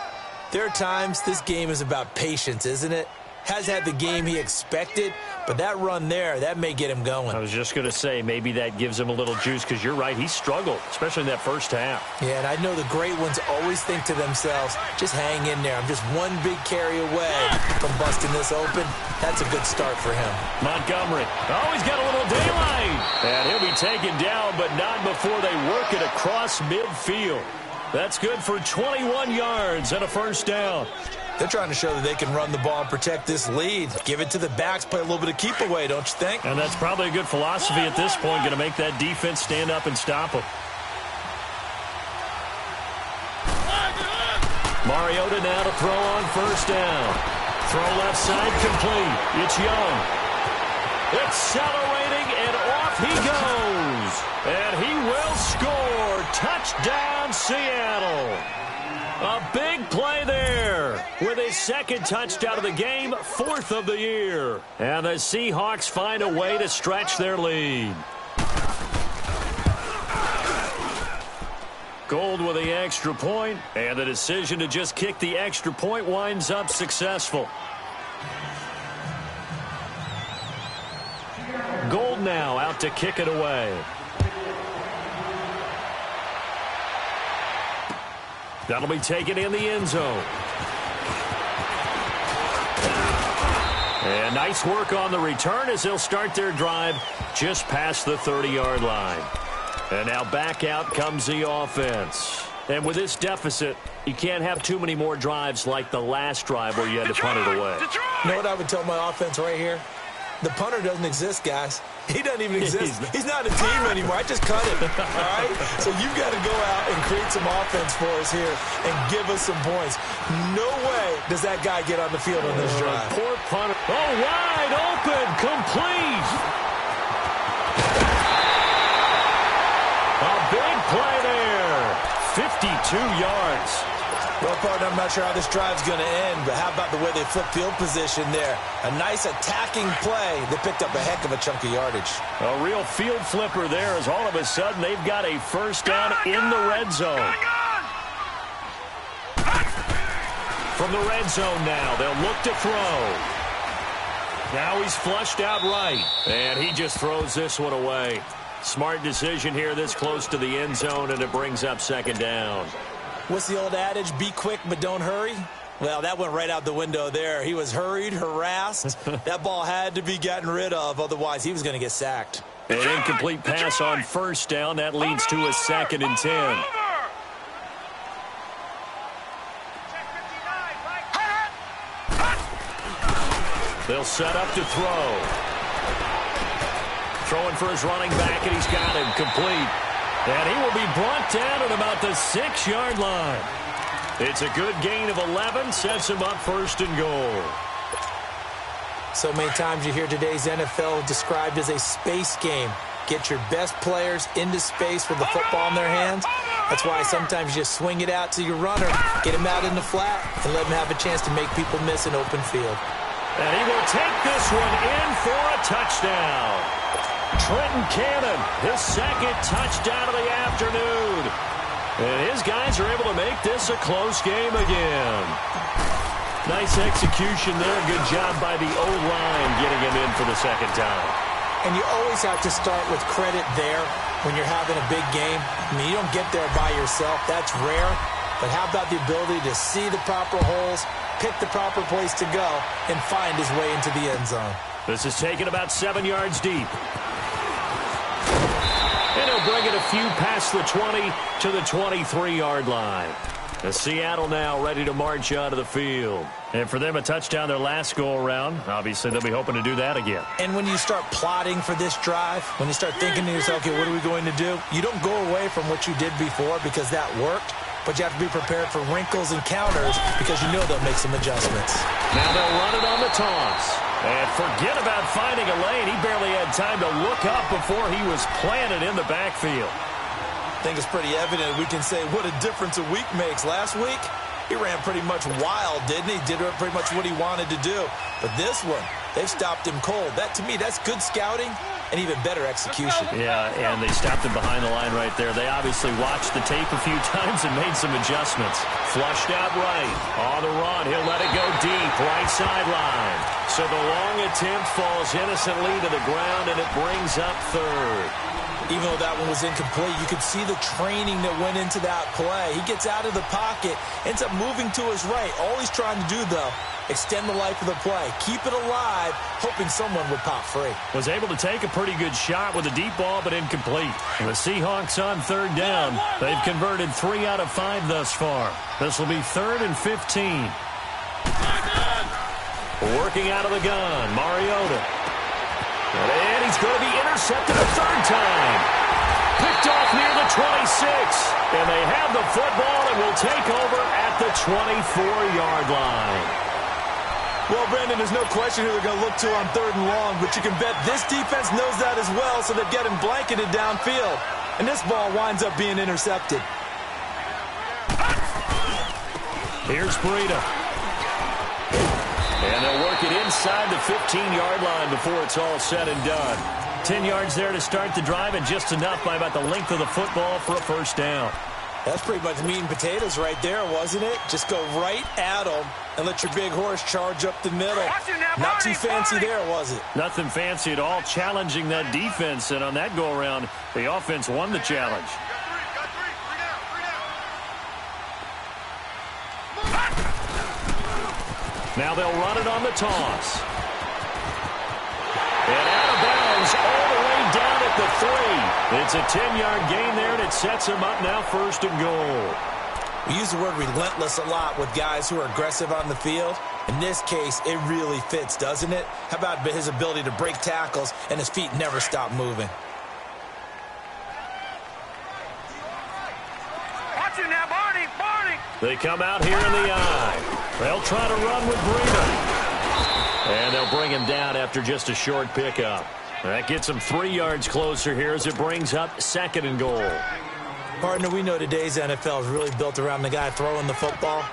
there are times this game is about patience, isn't it? Has had the game he expected, but that run there, that may get him going. I was just going to say, maybe that gives him a little juice, because you're right, he struggled, especially in that first half. Yeah, and I know the great ones always think to themselves, just hang in there. I'm just one big carry away from busting this open. That's a good start for him. Montgomery. Oh, he's got a little daylight. And he'll be taken down, but not before they work it across midfield. That's good for 21 yards and a first down. They're trying to show that they can run the ball and protect this lead. Give it to the backs, play a little bit of keep away, don't you think? And that's probably a good philosophy at this point, going to make that defense stand up and stop them. Mariota now to throw on first down. Throw left side complete. It's Young. Accelerating, and off he goes. And he will score. Touchdown, Seattle. A big play there with his second touchdown of the game, fourth of the year. And the Seahawks find a way to stretch their lead. Gold with the extra point, and the decision to just kick the extra point winds up successful. Gold now out to kick it away. That'll be taken in the end zone. And nice work on the return as they'll start their drive just past the 30-yard line. And now back out comes the offense. And with this deficit, you can't have too many more drives like the last drive where you had to punt it away. You know what I would tell my offense right here? The punter doesn't exist, guys. He doesn't even exist. He's not a team anymore. I just cut him, all right? So you've got to go out and create some offense for us here and give us some points. No way does that guy get on the field on this drive. Poor punter. Oh, wide open, complete. A big play there. 52 yards. Well, partner, I'm not sure how this drive's going to end, but how about the way they flip field position there? A nice attacking play. They picked up a heck of a chunk of yardage. A real field flipper there as all of a sudden they've got a first down in the red zone. From the red zone now, they'll look to throw. Now he's flushed out right, and he just throws this one away. Smart decision here this close to the end zone, and it brings up second down. What's the old adage? Be quick, but don't hurry. Well, that went right out the window there. He was hurried, harassed. That ball had to be gotten rid of, otherwise he was going to get sacked. An incomplete pass on first down. That leads to a 2nd and 10. They'll set up to throw. Throwing for his running back, and he's got him complete. And he will be brought down at about the 6-yard line. It's a good gain of 11, sets him up 1st and goal. So many times you hear today's NFL described as a space game. Get your best players into space with the football in their hands. That's why sometimes you just swing it out to your runner, get him out in the flat, and let him have a chance to make people miss an open field. And he will take this one in for a touchdown. Trenton Cannon, his 2nd touchdown of the afternoon. And his guys are able to make this a close game again. Nice execution there. Good job by the O-line getting him in for the 2nd time. And you always have to start with credit there when you're having a big game. I mean, you don't get there by yourself. That's rare. But how about the ability to see the proper holes, pick the proper place to go, and find his way into the end zone? This is taken about 7 yards deep. And he'll bring it a few past the 20 to the 23-yard line. The Seattle now ready to march out of the field. And for them, a touchdown their last go-around. Obviously, they'll be hoping to do that again. And when you start plotting for this drive, when you start thinking to yourself, okay, what are we going to do? You don't go away from what you did before because that worked. But you have to be prepared for wrinkles and counters because you know they'll make some adjustments. Now they'll run it on the toss. And forget about finding a lane. He barely had time to look up before he was planted in the backfield. I think it's pretty evident we can say what a difference a week makes. Last week, he ran pretty much wild, didn't he? Did pretty much what he wanted to do. But this one, they've stopped him cold. That, to me, that's good scouting and even better execution. Yeah, and they stopped him behind the line right there. They obviously watched the tape a few times and made some adjustments. Flushed out right. On the run, he'll let it go deep, right sideline. So the long attempt falls innocently to the ground, and it brings up third. Even though that one was incomplete, you could see the training that went into that play. He gets out of the pocket, ends up moving to his right. All he's trying to do, though, extend the life of the play. Keep it alive, hoping someone would pop free. Was able to take a pretty good shot with a deep ball, but incomplete. The Seahawks on third down. They've converted 3 out of 5 thus far. This will be 3rd and 15. Working out of the gun, Mariota. And he's going to be intercepted a third time. Picked off near the 26. And they have the football and will take over at the 24-yard line. Well, Brandon, there's no question who they're going to look to on 3rd and long, but you can bet this defense knows that as well, so they've got him blanketed downfield. And this ball winds up being intercepted. Here's Breida. And they'll work it inside the 15-yard line before it's all said and done. 10 yards there to start the drive, and just enough by about the length of the football for a first down. That's pretty much meat and potatoes right there, wasn't it? Just go right at them and let your big horse charge up the middle. Not too fancy there, was it? Nothing fancy at all, challenging that defense. And on that go-around, the offense won the challenge. Now they'll run it on the toss. And out of bounds all the way down at the 3. It's a 10-yard gain there, and it sets him up now 1st and goal. We use the word relentless a lot with guys who are aggressive on the field. In this case, it really fits, doesn't it? How about his ability to break tackles and his feet never stop moving? Watch it now, Barney, Barney. They come out here in the eye. They'll try to run with Breida. And they'll bring him down after just a short pickup. That gets him 3 yards closer here as it brings up 2nd and goal. Partner, we know today's NFL is really built around the guy throwing the football.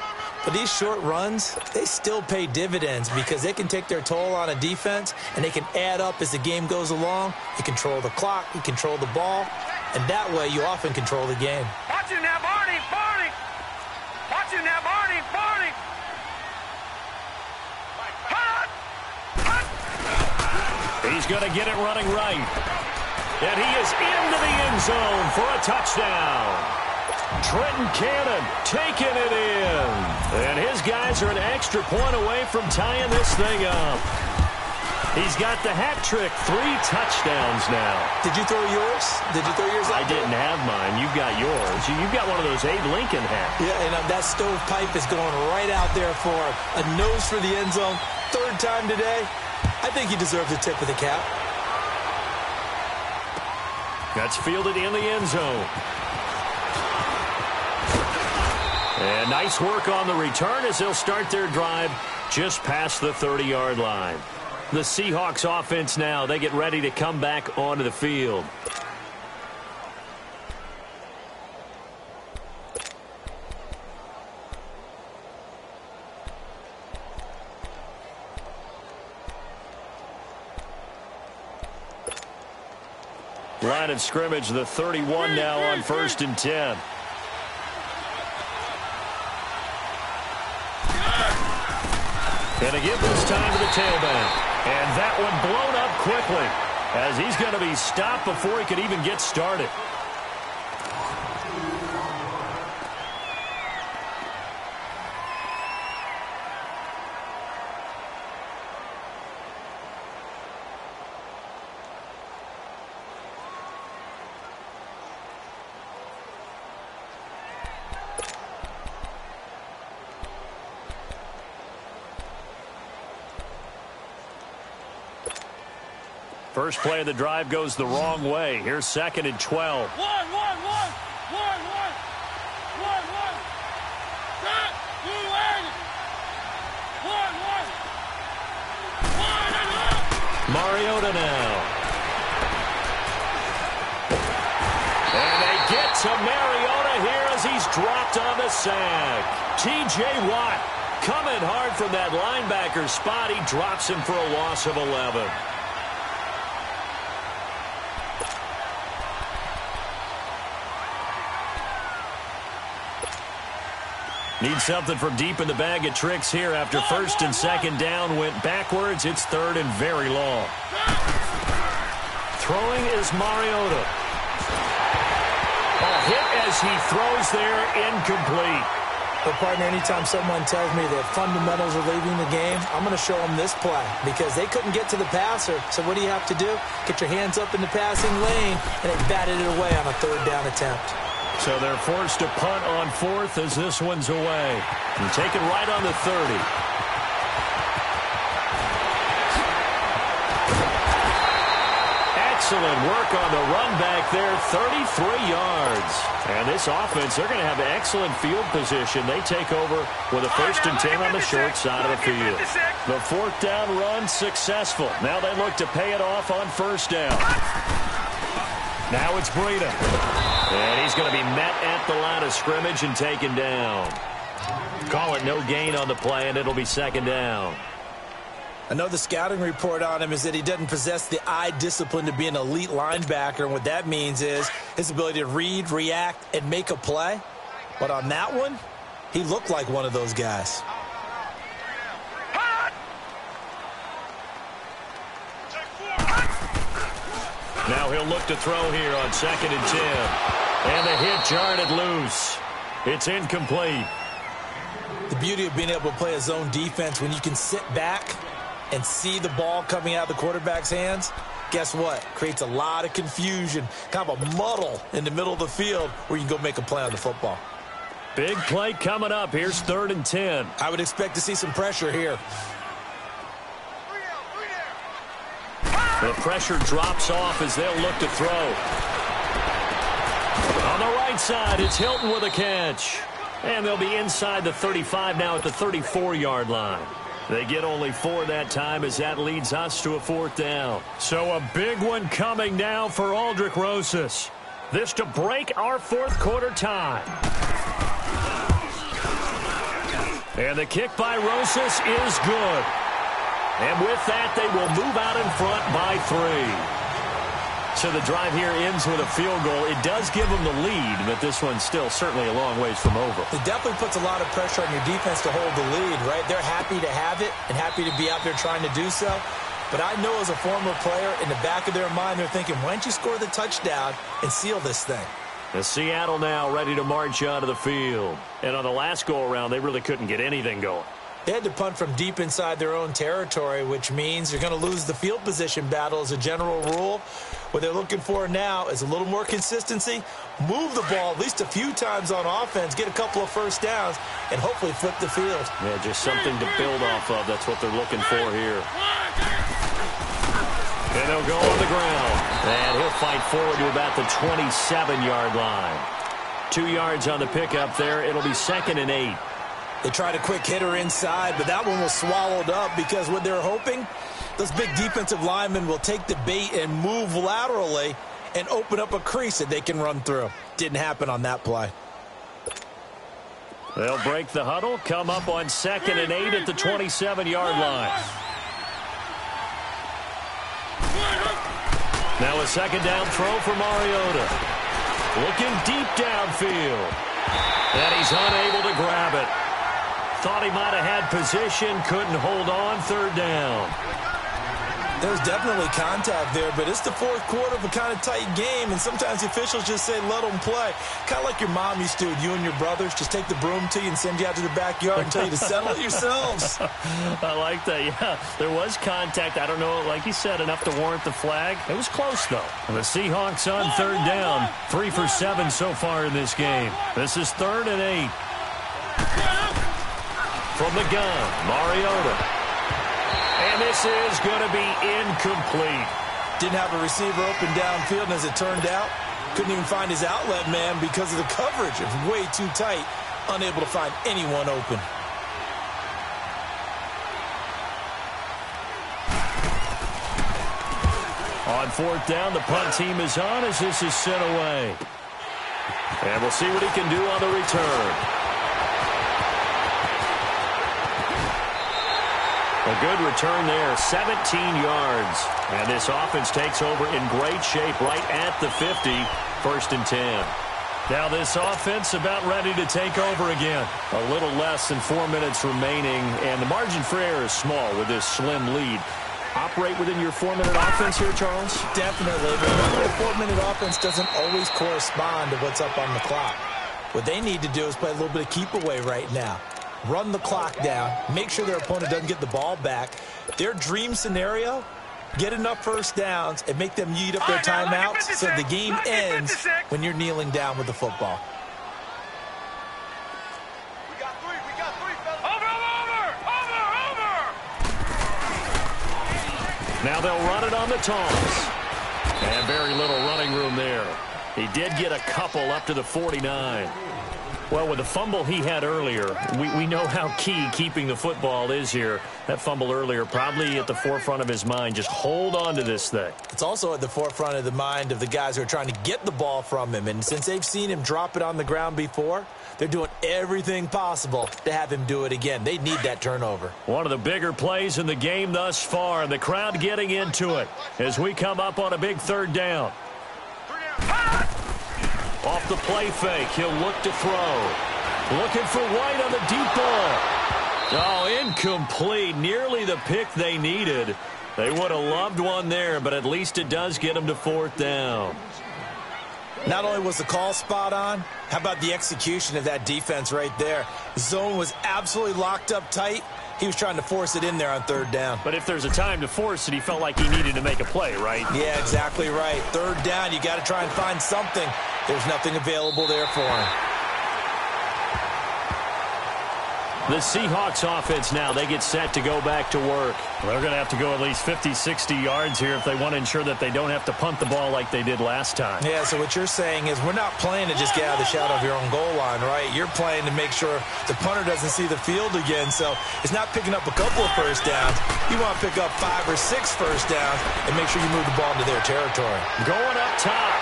But these short runs, they still pay dividends because they can take their toll on a defense and they can add up as the game goes along. You control the clock, you control the ball, and that way you often control the game. Watch it now, Barney, Barney. Watch it now, Barney, Barney. He's going to get it running right. And he is into the end zone for a touchdown. Trenton Cannon taking it in. And his guys are an extra point away from tying this thing up. He's got the hat trick, 3 touchdowns now. Did you throw yours? Did you throw yours out? I didn't have mine. You've got yours. You've got one of those Abe Lincoln hats. Yeah, and that stovepipe is going right out there for a nose for the end zone. 3rd time today. I think he deserves a tip of the cap. That's fielded in the end zone. And nice work on the return as they'll start their drive just past the 30-yard line. The Seahawks offense now, they get ready to come back onto the field. Line of scrimmage, the 31 now on 1st and 10. And again this time to the tailback. And that one blown up quickly. as he's going to be stopped before he could even get started. First play of the drive goes the wrong way. Here's 2nd and 12. Mariota now. And they get to Mariota here as he's dropped on the sack. T.J. Watt coming hard from that linebacker spot. He drops him for a loss of 11. Need something from deep in the bag of tricks here after 1st and 2nd down went backwards. It's 3rd and very long. Throwing is Mariota. A hit as he throws there, incomplete. But, partner, anytime someone tells me that fundamentals are leaving the game, I'm going to show them this play because they couldn't get to the passer. So what do you have to do? Get your hands up in the passing lane, and they batted it away on a 3rd down attempt. So they're forced to punt on 4th as this one's away. And taken right on the 30. Excellent work on the run back there, 33 yards. And this offense, they're going to have excellent field position. They take over with a 1st and 10 on the short side of the field. The 4th down run successful. Now they look to pay it off on 1st down. Now it's Breida. And he's going to be met at the line of scrimmage and taken down. Call it no gain on the play, and it'll be 2nd down. I know the scouting report on him is that he doesn't possess the eye discipline to be an elite linebacker. And what that means is his ability to read, react, and make a play. But on that one, he looked like one of those guys. Now he'll look to throw here on 2nd and 10. And the hit jarred it loose. It's incomplete. The beauty of being able to play a zone defense when you can sit back and see the ball coming out of the quarterback's hands, guess what? Creates a lot of confusion, kind of a muddle in the middle of the field where you can go make a play on the football. Big play coming up. Here's 3rd and 10. I would expect to see some pressure here. The pressure drops off as they'll look to throw. On the right side, it's Hilton with a catch. And they'll be inside the 35 now at the 34-yard line. They get only 4 that time as that leads us to a 4th down. So a big one coming now for Aldrich Rosas. This to break our 4th quarter tie. And the kick by Rosas is good. And with that, they will move out in front by 3. So the drive here ends with a field goal. It does give them the lead, but this one's still certainly a long ways from over. It definitely puts a lot of pressure on your defense to hold the lead, right? They're happy to have it and happy to be out there trying to do so. But I know as a former player, in the back of their mind, they're thinking, why don't you score the touchdown and seal this thing? The Seattle now ready to march onto the field. And on the last go-around, they really couldn't get anything going. They had to punt from deep inside their own territory, which means you're going to lose the field position battle as a general rule. What they're looking for now is a little more consistency, move the ball at least a few times on offense, get a couple of 1st downs, and hopefully flip the field. Yeah, just something to build off of. That's what they're looking for here. And they'll go on the ground. And he'll fight forward to about the 27-yard line. 2 yards on the pickup there. It'll be 2nd and 8. They tried a quick hitter inside, but that one was swallowed up because what they're hoping, those big defensive linemen will take the bait and move laterally and open up a crease that they can run through. Didn't happen on that play. They'll break the huddle, come up on 2nd and 8 at the 27-yard line. Now a 2nd down throw for Mariota. Looking deep downfield. And he's unable to grab it. Thought he might have had position, couldn't hold on, 3rd down. There's definitely contact there, but it's the fourth quarter of a kind of tight game, and sometimes the officials just say, let them play. Kind of like your mom used to, you and your brothers, just take the broom to you and send you out to the backyard and tell you to settle it yourselves. I like that, yeah. There was contact. I don't know, like you said, enough to warrant the flag. It was close, though. And the Seahawks on third down. 3 for 7 so far in this game. This is 3rd and 8. From the gun, Mariota. And this is going to be incomplete. Didn't have a receiver open downfield, and as it turned out, couldn't even find his outlet man because of the coverage. It was way too tight, unable to find anyone open. On 4th down, the punt team is on as this is sent away. And we'll see what he can do on the return. A good return there, 17 yards. And this offense takes over in great shape right at the 50, 1st and 10. Now this offense about ready to take over again. A little less than 4 minutes remaining, and the margin for error is small with this slim lead. Operate within your 4-minute offense here, Charles? Definitely, but remember, the 4-minute offense doesn't always correspond to what's up on the clock. What they need to do is play a little bit of keep away right now. Run the clock down, make sure their opponent doesn't get the ball back. Their dream scenario, get enough first downs and make them eat up their timeouts so the game ends when you're kneeling down with the football. We got three, fellas. Over. Now they'll run it on the toss. And very little running room there. He did get a couple up to the 49. Well, with the fumble he had earlier, we know how key keeping the football is here. That fumble earlier probably at the forefront of his mind. Just hold on to this thing. It's also at the forefront of the mind of the guys who are trying to get the ball from him. And since they've seen him drop it on the ground before, they're doing everything possible to have him do it again. They need that turnover. One of the bigger plays in the game thus far, and the crowd getting into it as we come up on a big 3rd down. Off the play fake, he'll look to throw. Looking for White on the deep ball. Oh, incomplete. Nearly the pick they needed. They would have loved one there, but at least it does get them to 4th down. Not only was the call spot on, how about the execution of that defense right there? The zone was absolutely locked up tight. He was trying to force it in there on 3rd down. But if there's a time to force it, he felt like he needed to make a play, right? Yeah, exactly right. 3rd down, you got to try and find something. There's nothing available there for him. The Seahawks offense now, they get set to go back to work. They're going to have to go at least 50, 60 yards here if they want to ensure that they don't have to punt the ball like they did last time. Yeah, so what you're saying is we're not playing to just get out of the shadow of your own goal line, right? You're playing to make sure the punter doesn't see the field again. So it's not picking up a couple of first downs. You want to pick up 5 or 6 first downs and make sure you move the ball into their territory. Going up top.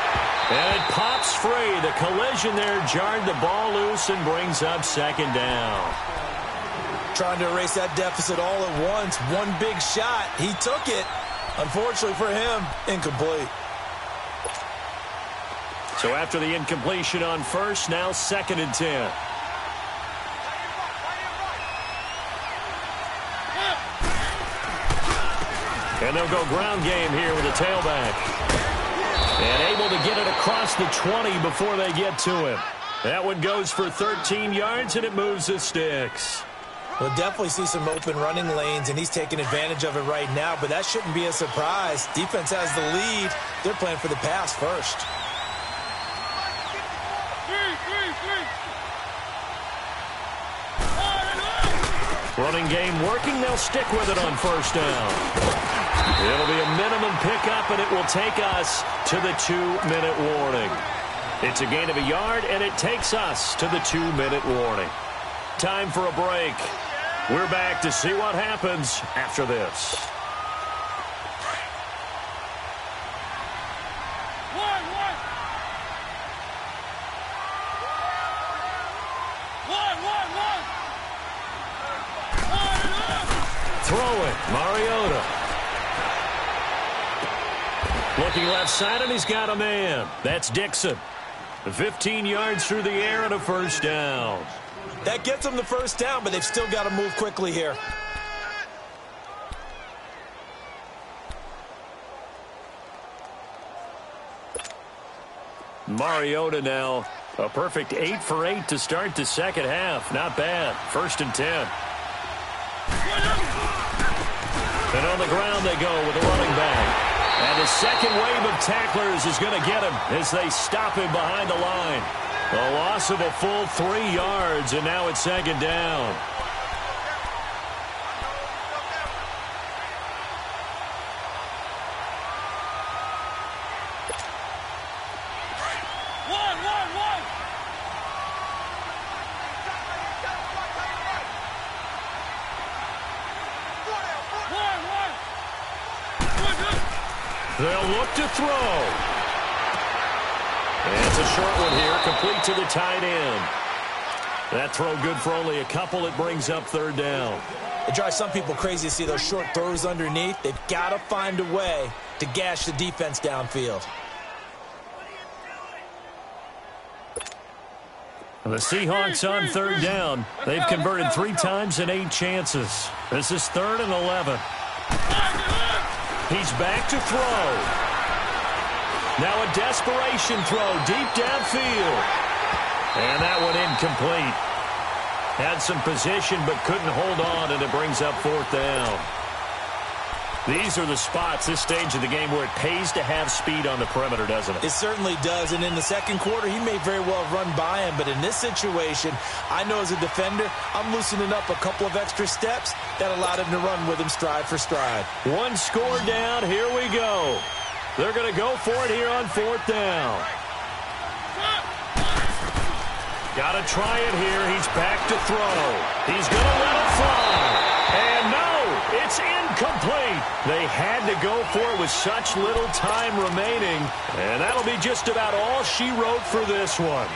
And it pops free. The collision there jarred the ball loose and brings up 2nd down. Trying to erase that deficit all at once. One big shot. He took it. Unfortunately for him, incomplete. So after the incompletion on 1st, now 2nd and 10. And they'll go ground game here with a tailback. And able to get it across the 20 before they get to him. That one goes for 13 yards, and it moves the sticks. We'll definitely see some open running lanes, and he's taking advantage of it right now, but that shouldn't be a surprise. Defense has the lead. They're playing for the pass first. Running game working. They'll stick with it on 1st down. It'll be a minimum pickup, and it will take us to the 2-minute warning. It's a gain of a yard, and it takes us to the 2-minute warning. Time for a break. We're back to see what happens after this. Throw it, Mariota. Looking left side, and he's got a man. That's Dixon. 15 yards through the air and a 1st down. That gets them the 1st down, but they've still got to move quickly here. Mariota now a perfect 8 for 8 to start the second half. Not bad. 1st and 10. And on the ground they go with a running back. And the second wave of tacklers is going to get him as they stop him behind the line. A loss of a full 3 yards, and now it's 2nd down. They'll look to throw. And it's a short one here, complete to the tight end. That throw good for only a couple. It brings up 3rd down. It drives some people crazy to see those short throws underneath. They've got to find a way to gash the defense downfield. The Seahawks on 3rd down. They've converted 3 times in 8 chances. This is 3rd and 11. He's back to throw. Now a desperation throw deep downfield. And that one incomplete. Had some position but couldn't hold on, and it brings up 4th down. These are the spots, this stage of the game, where it pays to have speed on the perimeter, doesn't it? It certainly does, and in the second quarter, he may very well run by him, but in this situation, I know as a defender, I'm loosening up a couple of extra steps that allowed him to run with him stride for stride. 1 score down, here we go. They're going to go for it here on 4th down. Got to try it here. He's back to throw. He's going to let it fly. And no, it's incomplete. They had to go for it with such little time remaining. And that'll be just about all she wrote for this one.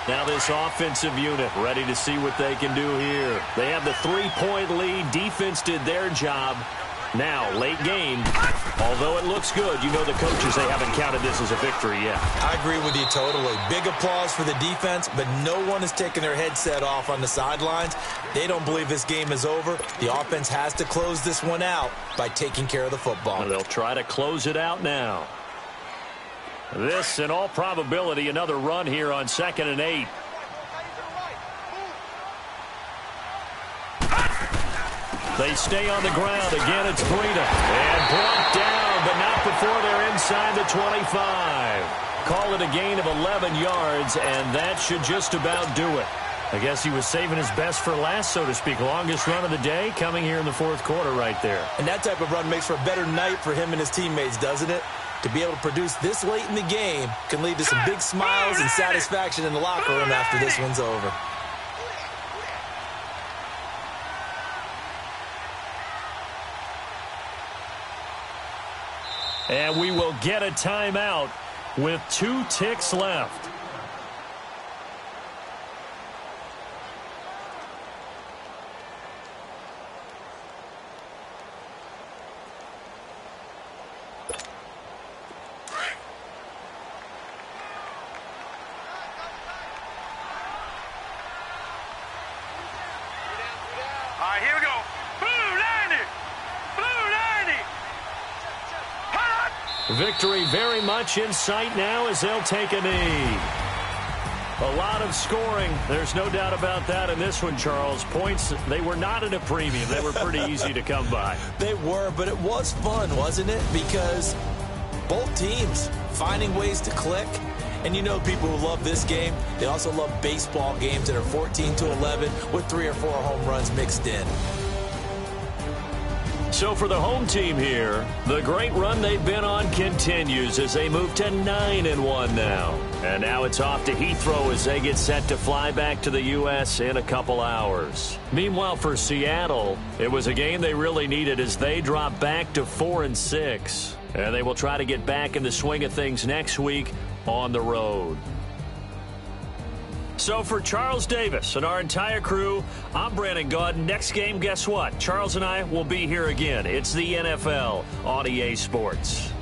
Now this offensive unit ready to see what they can do here. They have the 3-point lead. Defense did their job. Now, late game, although it looks good, you know the coaches, they haven't counted this as a victory yet. I agree with you totally. Big applause for the defense, but no one is taking their headset off on the sidelines. They don't believe this game is over. The offense has to close this one out by taking care of the football. They'll try to close it out now. This, in all probability, another run here on 2nd and 8. They stay on the ground. Again, it's Breida. And brought down, but not before they're inside the 25. Call it a gain of 11 yards, and that should just about do it. I guess he was saving his best for last, so to speak. Longest run of the day coming here in the 4th quarter right there. And that type of run makes for a better night for him and his teammates, doesn't it? To be able to produce this late in the game can lead to some big smiles and satisfaction in the locker room after this one's over. And we will get a timeout with 2 ticks left. All right, here we go. Blue 90. Blue 90. Victory very much in sight now as they'll take a knee. A lot of scoring. There's no doubt about that in this one, Charles. Points, they were not at a premium. They were pretty easy to come by. They were, but it was fun, wasn't it? Because both teams finding ways to click. And you know people who love this game, they also love baseball games that are 14-11 with 3 or 4 home runs mixed in. So for the home team here, the great run they've been on continues as they move to 9-1 now. And now it's off to Heathrow as they get set to fly back to the U.S. in a couple hours. Meanwhile, for Seattle, it was a game they really needed as they drop back to 4-6. And they will try to get back in the swing of things next week on the road. So for Charles Davis and our entire crew, I'm Brandon Gaudin. Next game, guess what? Charles and I will be here again. It's the NFL on EA Sports.